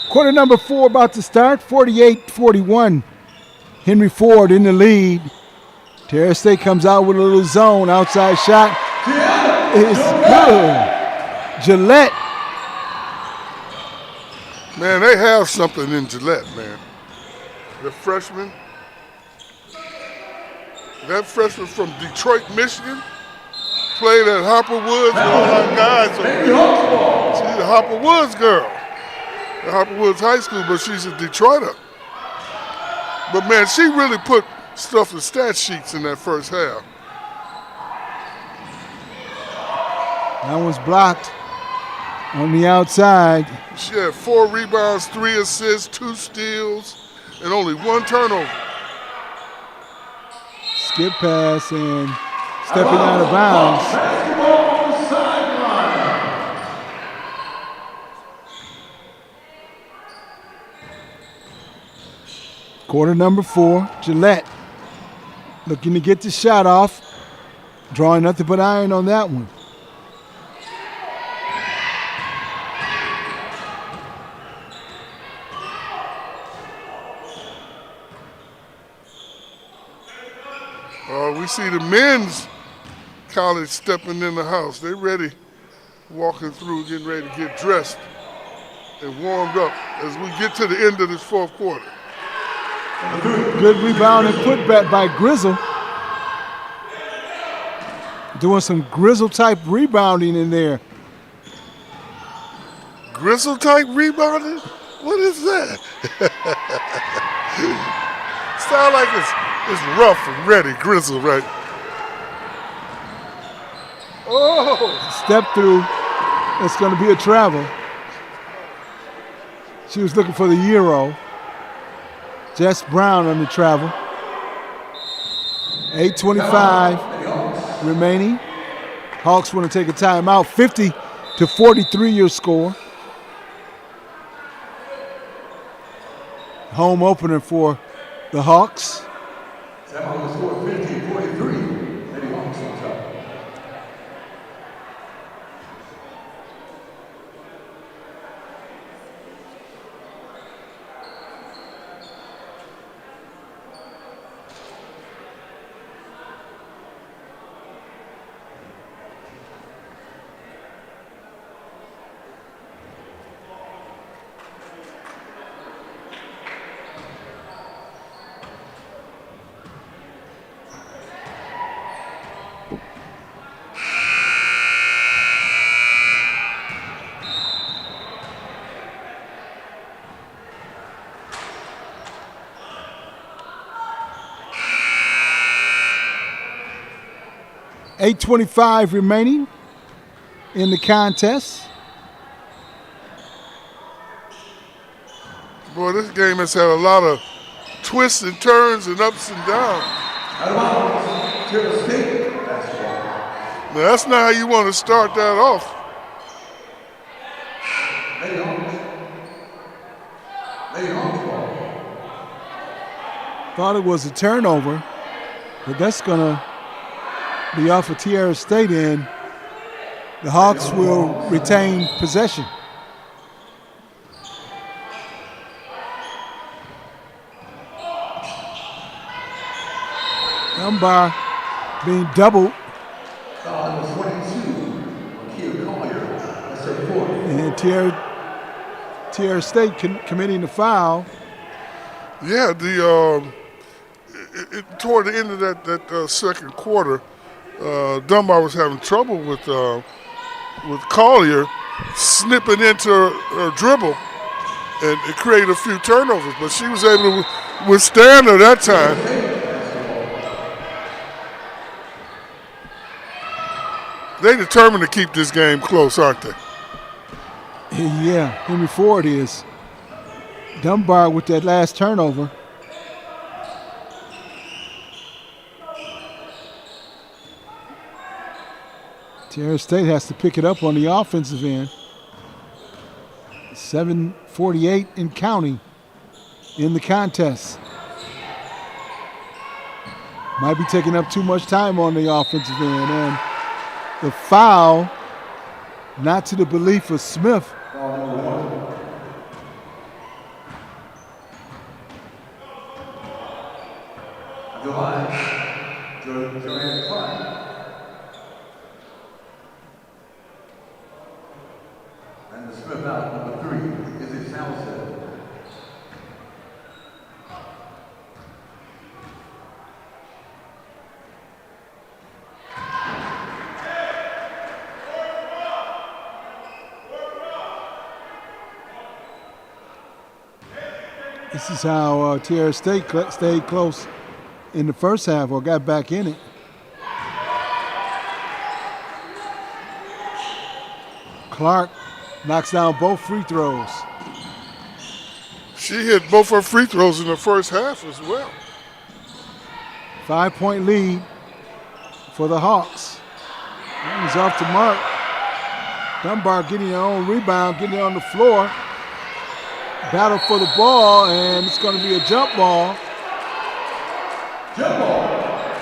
Speaker 1: Quarter number 4 about to start, 48-41. Henry Ford in the lead. Terra State comes out with a little zone, outside shot. It's good. Gillette.
Speaker 2: Man, they have something in Gillette, man. The freshman. That freshman from Detroit, Michigan, played at Hopper Woods with all our guys. She's a Hopper Woods girl. At Hopper Woods High School, but she's a Detroiter. But man, she really put stuff in stat sheets in that first half.
Speaker 1: That one's blocked on the outside.
Speaker 2: She had 4 rebounds, 3 assists, 2 steals, and only 1 turnover.
Speaker 1: Skip pass and stepping out of bounds. Quarter number 4, Gillette looking to get the shot off. Drawing nothing but iron on that one.
Speaker 2: We see the men's college stepping in the house. They ready, walking through, getting ready to get dressed and warmed up as we get to the end of this fourth quarter.
Speaker 1: Good rebound and putback by Grizzle. Doing some Grizzle type rebounding in there.
Speaker 2: Grizzle type rebounding? What is that? Sound like it's rough and ready, Grizzle, right? Oh!
Speaker 1: Step through. It's going to be a travel. She was looking for the Euro. Jess Brown on the travel. 8:25 remaining. Hawks want to take a timeout. 50-43 your score. Home opener for the Hawks.
Speaker 3: That one was scored 50-43. Lady Hawks on top.
Speaker 1: $8:25 remaining in the contest.
Speaker 2: Boy, this game has had a lot of twists and turns and ups and downs.
Speaker 3: Out of bounds. Terra State basketball.
Speaker 2: Now, that's not how you want to start that off.
Speaker 3: Lady Hawks. Lady Hawks ball.
Speaker 1: Thought it was a turnover, but that's going to be off of Terra State, and the Hawks will retain possession. Dunbar being doubled.
Speaker 3: Number 22, Kia Collier. That's her fourth.
Speaker 1: And Terra State committing the foul.
Speaker 2: Yeah, toward the end of that second quarter, Dunbar was having trouble with Collier snipping into her dribble, and it created a few turnovers. But she was able to withstand her that time. They determined to keep this game close, aren't they?
Speaker 1: Yeah, Henry Ford is. Dunbar with that last turnover. Terra State has to pick it up on the offensive end. 7:48 and counting in the contest. Might be taking up too much time on the offensive end. And the foul, not to the belief of Smith.
Speaker 3: Ball number 1. The line, Joanne Clark. And the Smith out, number 3, is it Salsa?
Speaker 1: This is how Terra State stayed close in the first half, or got back in it. Clark knocks down both free throws.
Speaker 2: She hit both her free throws in the first half as well.
Speaker 1: 5-point lead for the Hawks. He's off the mark. Dunbar getting her own rebound, getting it on the floor. Battle for the ball, and it's going to be a jump ball.
Speaker 3: Jump ball.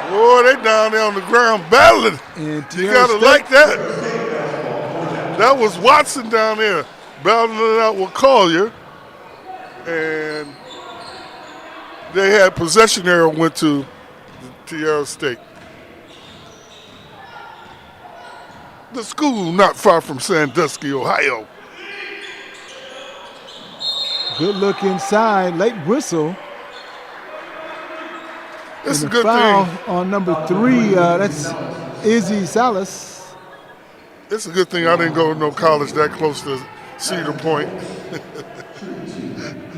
Speaker 2: Boy, they down there on the ground battling.
Speaker 1: And
Speaker 2: You
Speaker 1: Terra
Speaker 2: gotta
Speaker 1: State-
Speaker 2: like that. That was Watson down there battling it out with Collier, and they had possession error, went to Terra State. The school not far from Sandusky, Ohio.
Speaker 1: Good look inside, late whistle.
Speaker 2: It's a
Speaker 1: And
Speaker 2: good
Speaker 1: foul
Speaker 2: thing.
Speaker 1: on number 3, that's Izzy Salas.
Speaker 2: It's a good thing I didn't go to no college that close to Cedar Point.
Speaker 1: You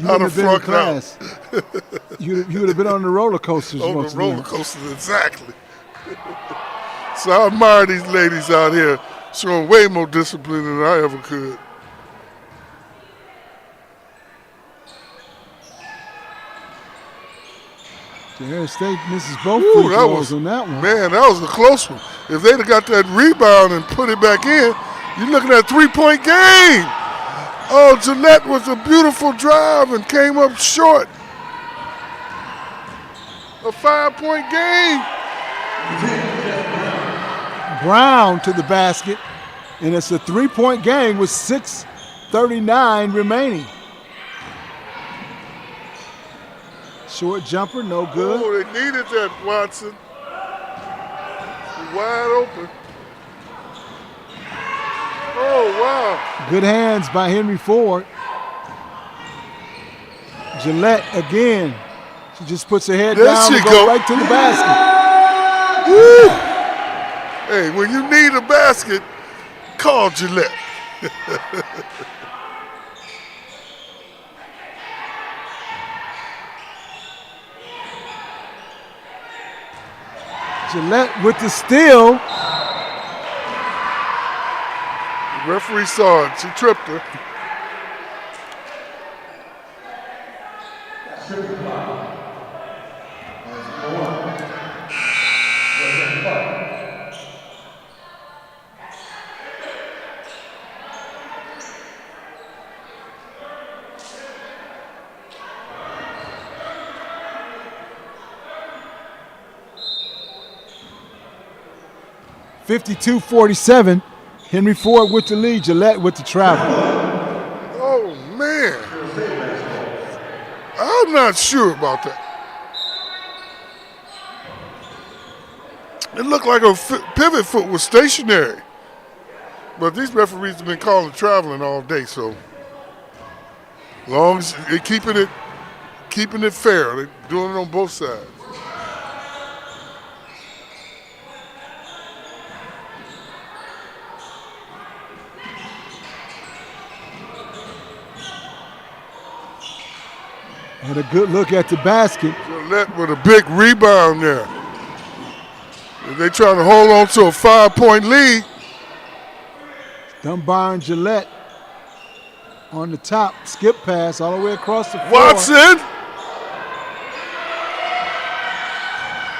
Speaker 2: I'd
Speaker 1: would
Speaker 2: have
Speaker 1: have been in
Speaker 2: flunked out.
Speaker 1: class. You would have been on the roller coasters.
Speaker 2: On
Speaker 1: most
Speaker 2: the
Speaker 1: of them.
Speaker 2: roller coasters, exactly. So I admire these ladies out here showing way more discipline than I ever could.
Speaker 1: Terra State misses both
Speaker 2: Ooh,
Speaker 1: free throws on that one.
Speaker 2: Man, that was a close one. If they'd have got that rebound and put it back in, you're looking at a 3-point game. Oh, Gillette was a beautiful drive and came up short. A 5-point game.
Speaker 1: Brown to the basket, and it's a 3-point game with 6:39 remaining. Short jumper, no good.
Speaker 2: Oh, they needed that, Watson. Wide open. Oh, wow.
Speaker 1: Good hands by Henry Ford. Gillette again. She just puts her head
Speaker 2: There
Speaker 1: down
Speaker 2: she
Speaker 1: and
Speaker 2: go.
Speaker 1: goes right to the basket.
Speaker 2: Woo! Hey, when you need a basket, call Gillette.
Speaker 1: Gillette with the steal.
Speaker 2: The referee saw it. She tripped her.
Speaker 1: (52-47). Henry Ford with the lead. Gillette with the travel.
Speaker 2: Oh, man. I'm not sure about that. It looked like a pivot foot was stationary. But these referees have been calling traveling all day, so as long as they're keeping it fair, they're doing it on both sides.
Speaker 1: And a good look at the basket.
Speaker 2: Gillette with a big rebound there. They trying to hold on to a 5-point lead.
Speaker 1: Dunbar and Gillette on the top. Skip pass all the way across the floor.
Speaker 2: Watson.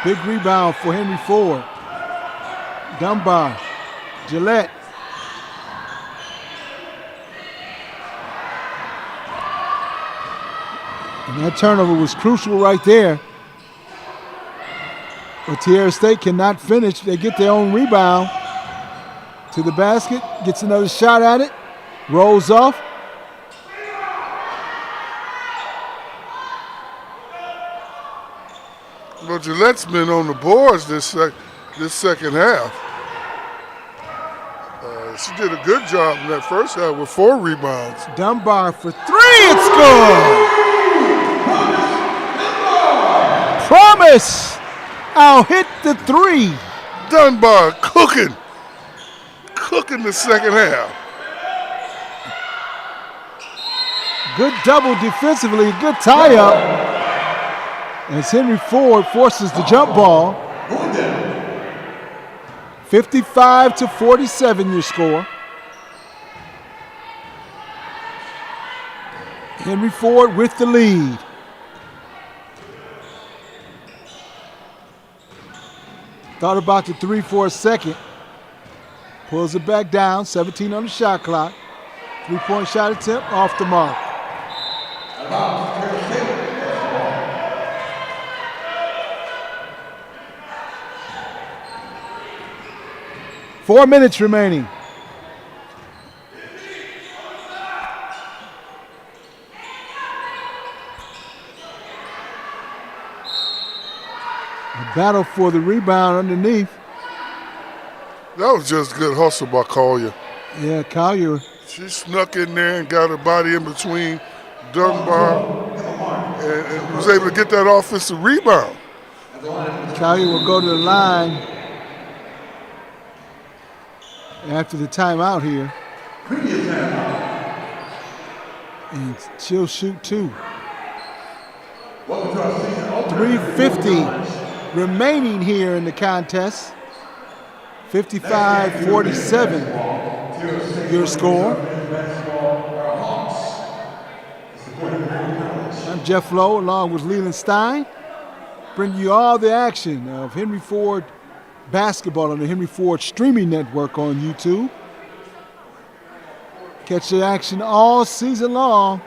Speaker 1: Big rebound for Henry Ford. Dunbar. Gillette. And that turnover was crucial right there. But Terra State cannot finish. They get their own rebound to the basket. Gets another shot at it. Rolls off.
Speaker 2: Well, Gillette's been on the boards this second half. She did a good job in that first half with 4 rebounds.
Speaker 1: Dunbar for 3. It's good. Promise. I'll hit the 3.
Speaker 2: Dunbar cooking the second half.
Speaker 1: Good double defensively. Good tie up. As Henry Ford forces the jump ball. 55-47 your score. Henry Ford with the lead. Thought about the 3 for a second. Pulls it back down. 17 on the shot clock. 3-point shot attempt off the mark. 4 minutes remaining. A battle for the rebound underneath.
Speaker 2: That was just good hustle by Collier.
Speaker 1: Yeah, Collier.
Speaker 2: She snuck in there and got her body in between Dunbar and was able to get that offensive rebound.
Speaker 1: Collier will go to the line after the timeout here. And she'll shoot 2. 3:50 remaining here in the contest. 55-47 your score. I'm Jeff Lowe along with Leland Stein. Bring you all the action of Henry Ford basketball on the Henry Ford streaming network on YouTube. Catch the action all season long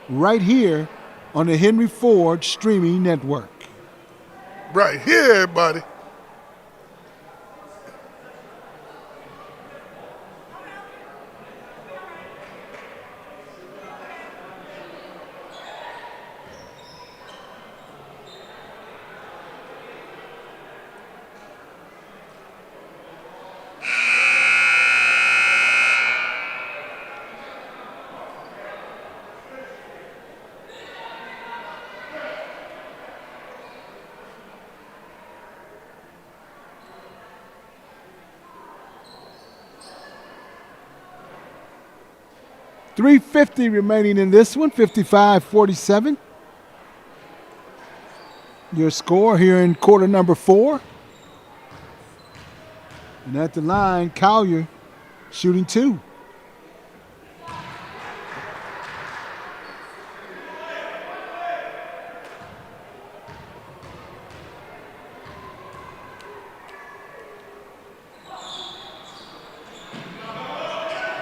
Speaker 1: right here on the Henry Ford streaming network.
Speaker 2: Right here, everybody.
Speaker 1: .350 remaining in this one, 55-47. Your score here in quarter number 4. And at the line, Collier shooting 2.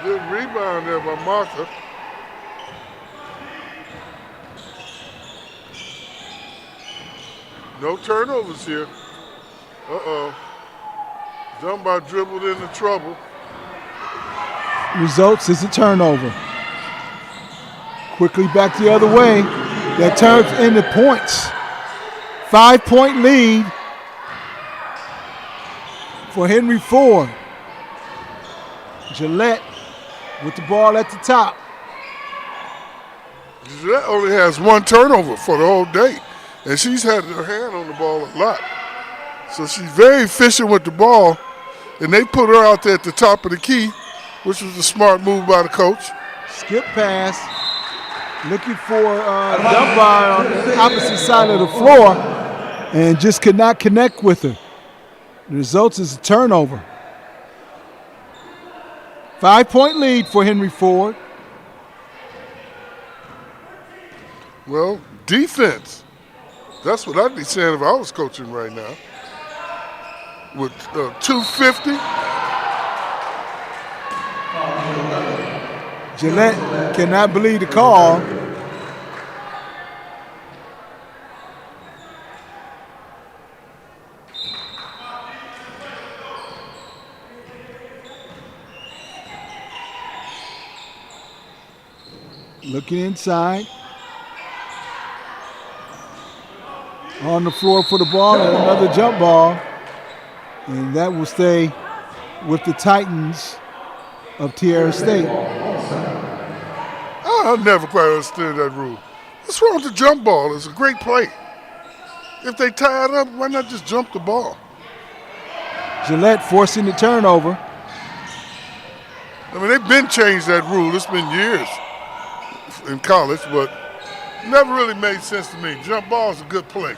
Speaker 2: Good rebound there by Martha. No turnovers here. Uh-oh. Dunbar dribbled into trouble.
Speaker 1: Results is a turnover. Quickly back the other way. That turns into points. 5-point lead for Henry Ford. Gillette with the ball at the top.
Speaker 2: Gillette only has 1 turnover for the whole day, and she's had her hand on the ball a lot. So she's very efficient with the ball, and they put her out there at the top of the key, which was a smart move by the coach.
Speaker 1: Skip pass. Looking for Dunbar on the opposite side of the floor, and just could not connect with her. The result is a turnover. 5-point lead for Henry Ford.
Speaker 2: Well, defense. That's what I'd be saying if I was coaching right now. With 250.
Speaker 1: Gillette cannot believe the call. Looking inside. On the floor for the ball and another jump ball. And that will stay with the Titans of Terra State.
Speaker 2: I never quite understood that rule. What's wrong with the jump ball? It's a great play. If they tie it up, why not just jump the ball?
Speaker 1: Gillette forcing the turnover.
Speaker 2: I mean, they've been changed that rule. It's been years in college, but never really made sense to me. Jump ball is a good play.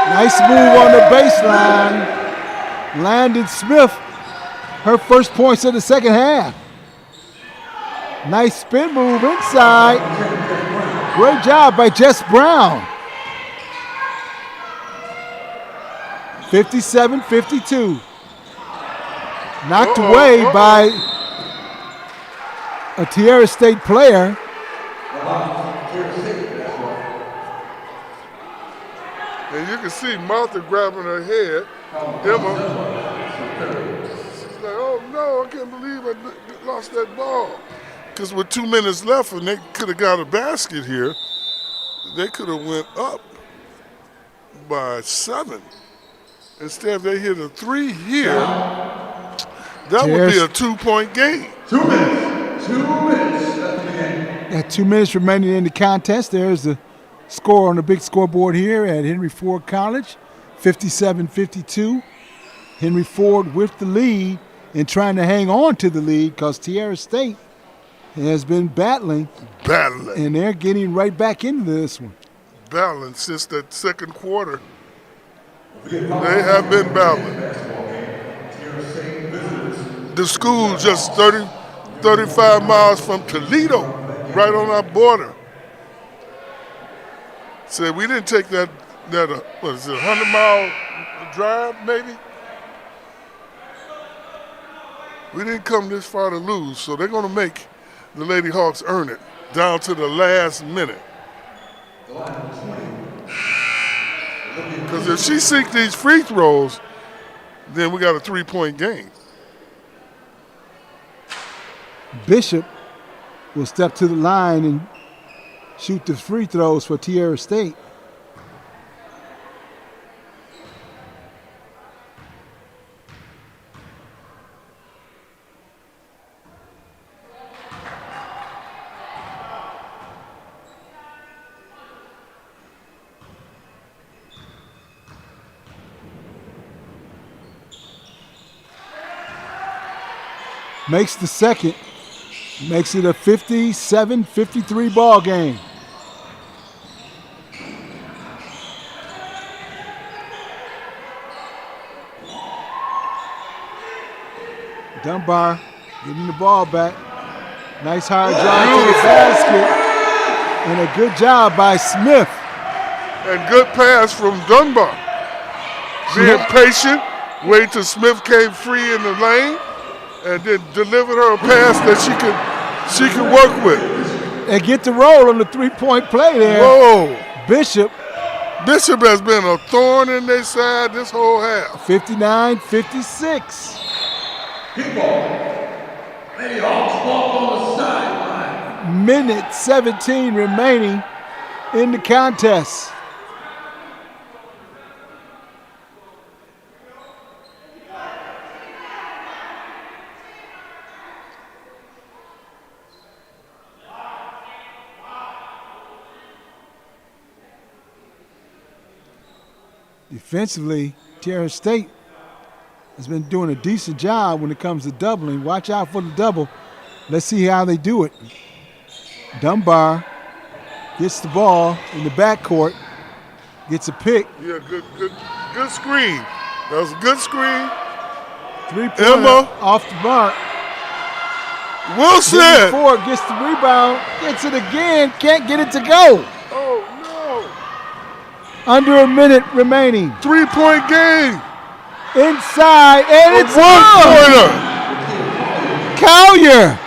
Speaker 1: Nice move on the baseline. Landon Smith, her first points of the second half. Nice spin move inside. Great job by Jess Brown. 57-52. Knocked away by a Terra State player.
Speaker 2: And you can see Martha grabbing her head. Emma, she's like, oh no, I can't believe I lost that ball. Because with 2 minutes left and they could have got a basket here, they could have went up by 7. Instead, if they hit a 3 here, that would be a 2-point game.
Speaker 3: 2 minutes. 2 minutes left in the game.
Speaker 1: At 2 minutes remaining in the contest, there's the score on the big scoreboard here at Henry Ford College, 57-52. Henry Ford with the lead and trying to hang on to the lead because Terra State has been battling. And they're getting right back into this one.
Speaker 2: Battling since that second quarter. They have been battling. The school just 35 miles from Toledo, right on our border. said we didn't take that what is it, 100-mile drive maybe? We didn't come this far to lose, so they're going to make the Lady Hawks earn it down to the last minute. Because if she sinks these free throws, then we got a 3-point game.
Speaker 1: Bishop will step to the line and shoot the free throws for Terra State. Makes the second. Makes it a 57-53 ball game. Dunbar getting the ball back. Nice hard drive to the basket. And a good job by Smith.
Speaker 2: And good pass from Dunbar. Being patient, wait till Smith came free in the lane, and then delivered her a pass that she could work with.
Speaker 1: And get the roll on the three-point play there.
Speaker 2: Whoa.
Speaker 1: Bishop
Speaker 2: has been a thorn in their side this whole half.
Speaker 1: 59-56.
Speaker 3: Lady Hawks ball on the sideline.
Speaker 1: Minute 17 remaining in the contest. Defensively, Terra State has been doing a decent job when it comes to doubling. Watch out for the double. Let's see how they do it. Dunbar gets the ball in the backcourt, gets a pick.
Speaker 2: Yeah, good screen. That was a good screen.
Speaker 1: Three-pointer off the mark.
Speaker 2: Wilson!
Speaker 1: Ford gets the rebound, gets it again, can't get it to go.
Speaker 2: Oh, no.
Speaker 1: Under a minute remaining.
Speaker 2: 3-point game.
Speaker 1: Inside, and it's
Speaker 2: one-pointer.
Speaker 1: Collier.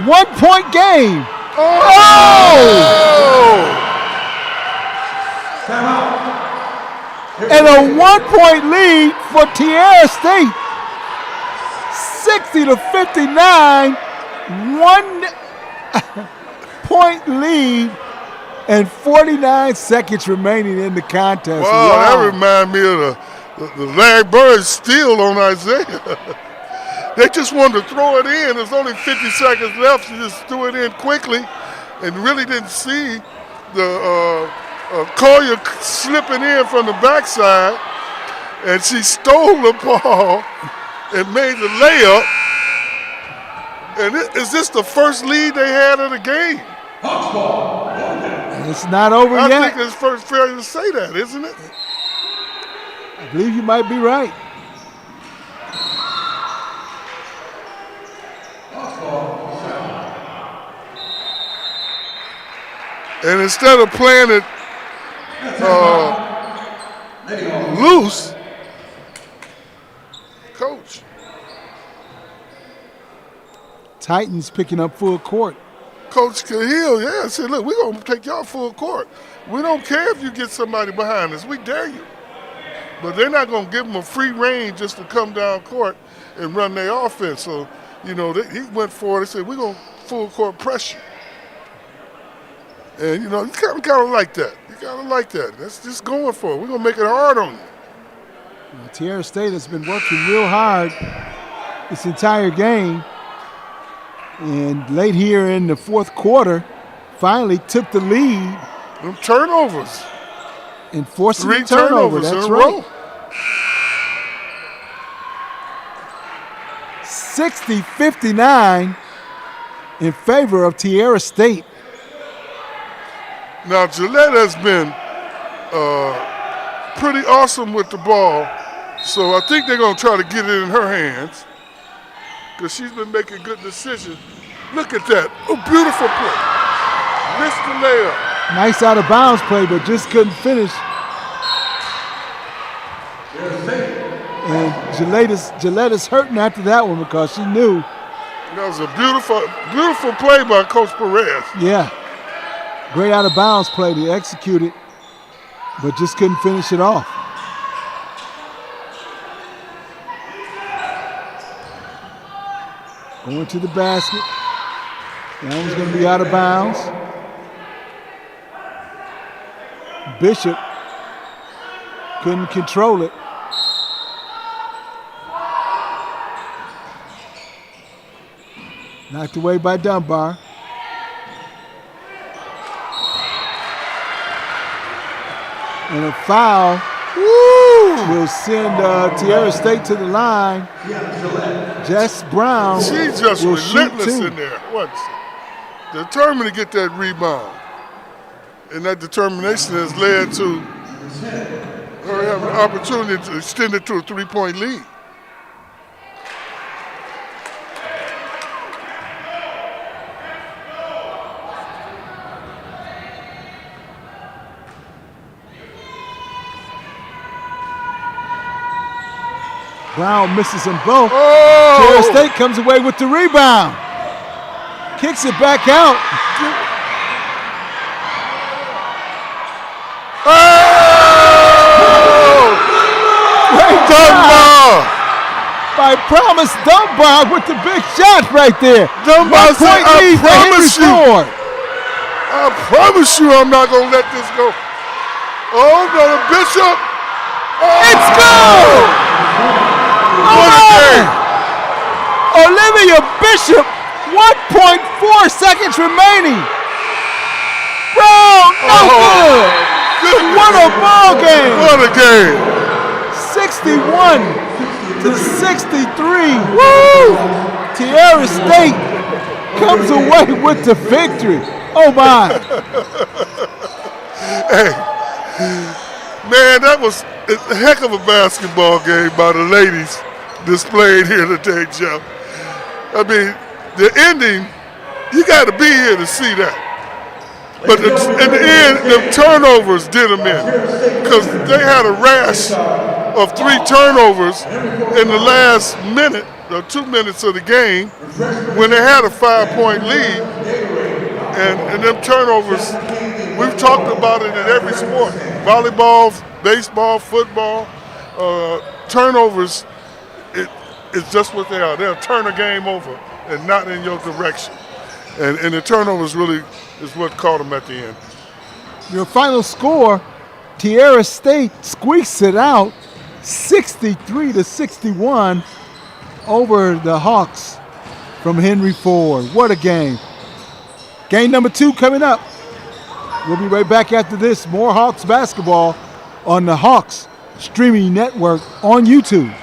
Speaker 1: 1-point game. And a 1-point lead for Terra State. 60-59. 1-point lead. And 49 seconds remaining in the contest.
Speaker 2: Wow. That reminds me of the Larry Bird steal on Isaiah. They just wanted to throw it in. There's only 50 seconds left. She just threw it in quickly and really didn't see the Collier slipping in from the backside. And she stole the ball and made the layup. And is this the first lead they had of the game?
Speaker 1: It's not over yet.
Speaker 2: I think it's first fair to say that, isn't it?
Speaker 1: I believe you might be right.
Speaker 2: And instead of playing it loose, coach.
Speaker 1: Titans picking up full court.
Speaker 2: Coach Cahill, said, look, we're going to take y'all full court. We don't care if you get somebody behind us. We dare you. But they're not going to give them a free rein just to come down court and run their offense. So, he went for it. They said, we're going to full court pressure. And, you kind of like that. You kind of like that. That's just going for it. We're going to make it hard on you.
Speaker 1: Terra State has been working real hard this entire game. And late here in the fourth quarter, finally took the lead.
Speaker 2: Them turnovers.
Speaker 1: And forcing
Speaker 2: 3
Speaker 1: the turnover. That's
Speaker 2: in a
Speaker 1: right.
Speaker 2: row.
Speaker 1: 60-59 in favor of Terra State.
Speaker 2: Now, Gillette has been pretty awesome with the ball, so I think they're going to try to get it in her hands because she's been making good decisions. Look at that. Oh, beautiful play. Missed the layup.
Speaker 1: Nice out of bounds play, but just couldn't finish. And Gillette is hurting after that one because she knew.
Speaker 2: That was a beautiful, beautiful play by Coach Perez.
Speaker 1: Yeah. Great out of bounds play to execute it, but just couldn't finish it off. Going to the basket. That one's going to be out of bounds. Bishop couldn't control it. Knocked away by Dunbar. And a foul will send Terra State to the line. Jess Brown.
Speaker 2: She's just relentless in there. What's determined to get that rebound. And that determination has led to her having an opportunity to extend it to a 3-point lead.
Speaker 1: Brown misses them both.
Speaker 2: Oh!
Speaker 1: Terra State comes away with the rebound. Kicks it back out.
Speaker 2: Oh!
Speaker 1: Great
Speaker 2: Dunbar!
Speaker 1: By Promise Dunbar with the big shot right there.
Speaker 2: Dunbar said, I promise you I'm not going to let this go. Oh, no, the Bishop. Oh!
Speaker 1: It's good!
Speaker 2: What a game!
Speaker 1: Olivia Bishop, 1.4 seconds remaining. Brown, no good.
Speaker 2: Goodness.
Speaker 1: What a ball game.
Speaker 2: What a game.
Speaker 1: 61 to 63. Woo! Terra State comes away with the victory. Oh my.
Speaker 2: Hey, man, that was a heck of a basketball game by the ladies displayed here today, Jeff. I mean, the ending, you got to be here to see that. But in the end, the turnovers did them in because they had a rash of 3 turnovers in the last minute or 2 minutes of the game when they had a 5-point lead. And them turnovers, we've talked about it in every sport. Volleyball, baseball, football, turnovers, it's just what they are. They'll turn a game over and not in your direction. And the turnovers really is what caught them at the end.
Speaker 1: Your final score, Terra State squeaks it out 63 to 61 over the Hawks from Henry Ford. What a game. Game number 2 coming up. We'll be right back after this. More Hawks basketball on the Hawks streaming network on YouTube.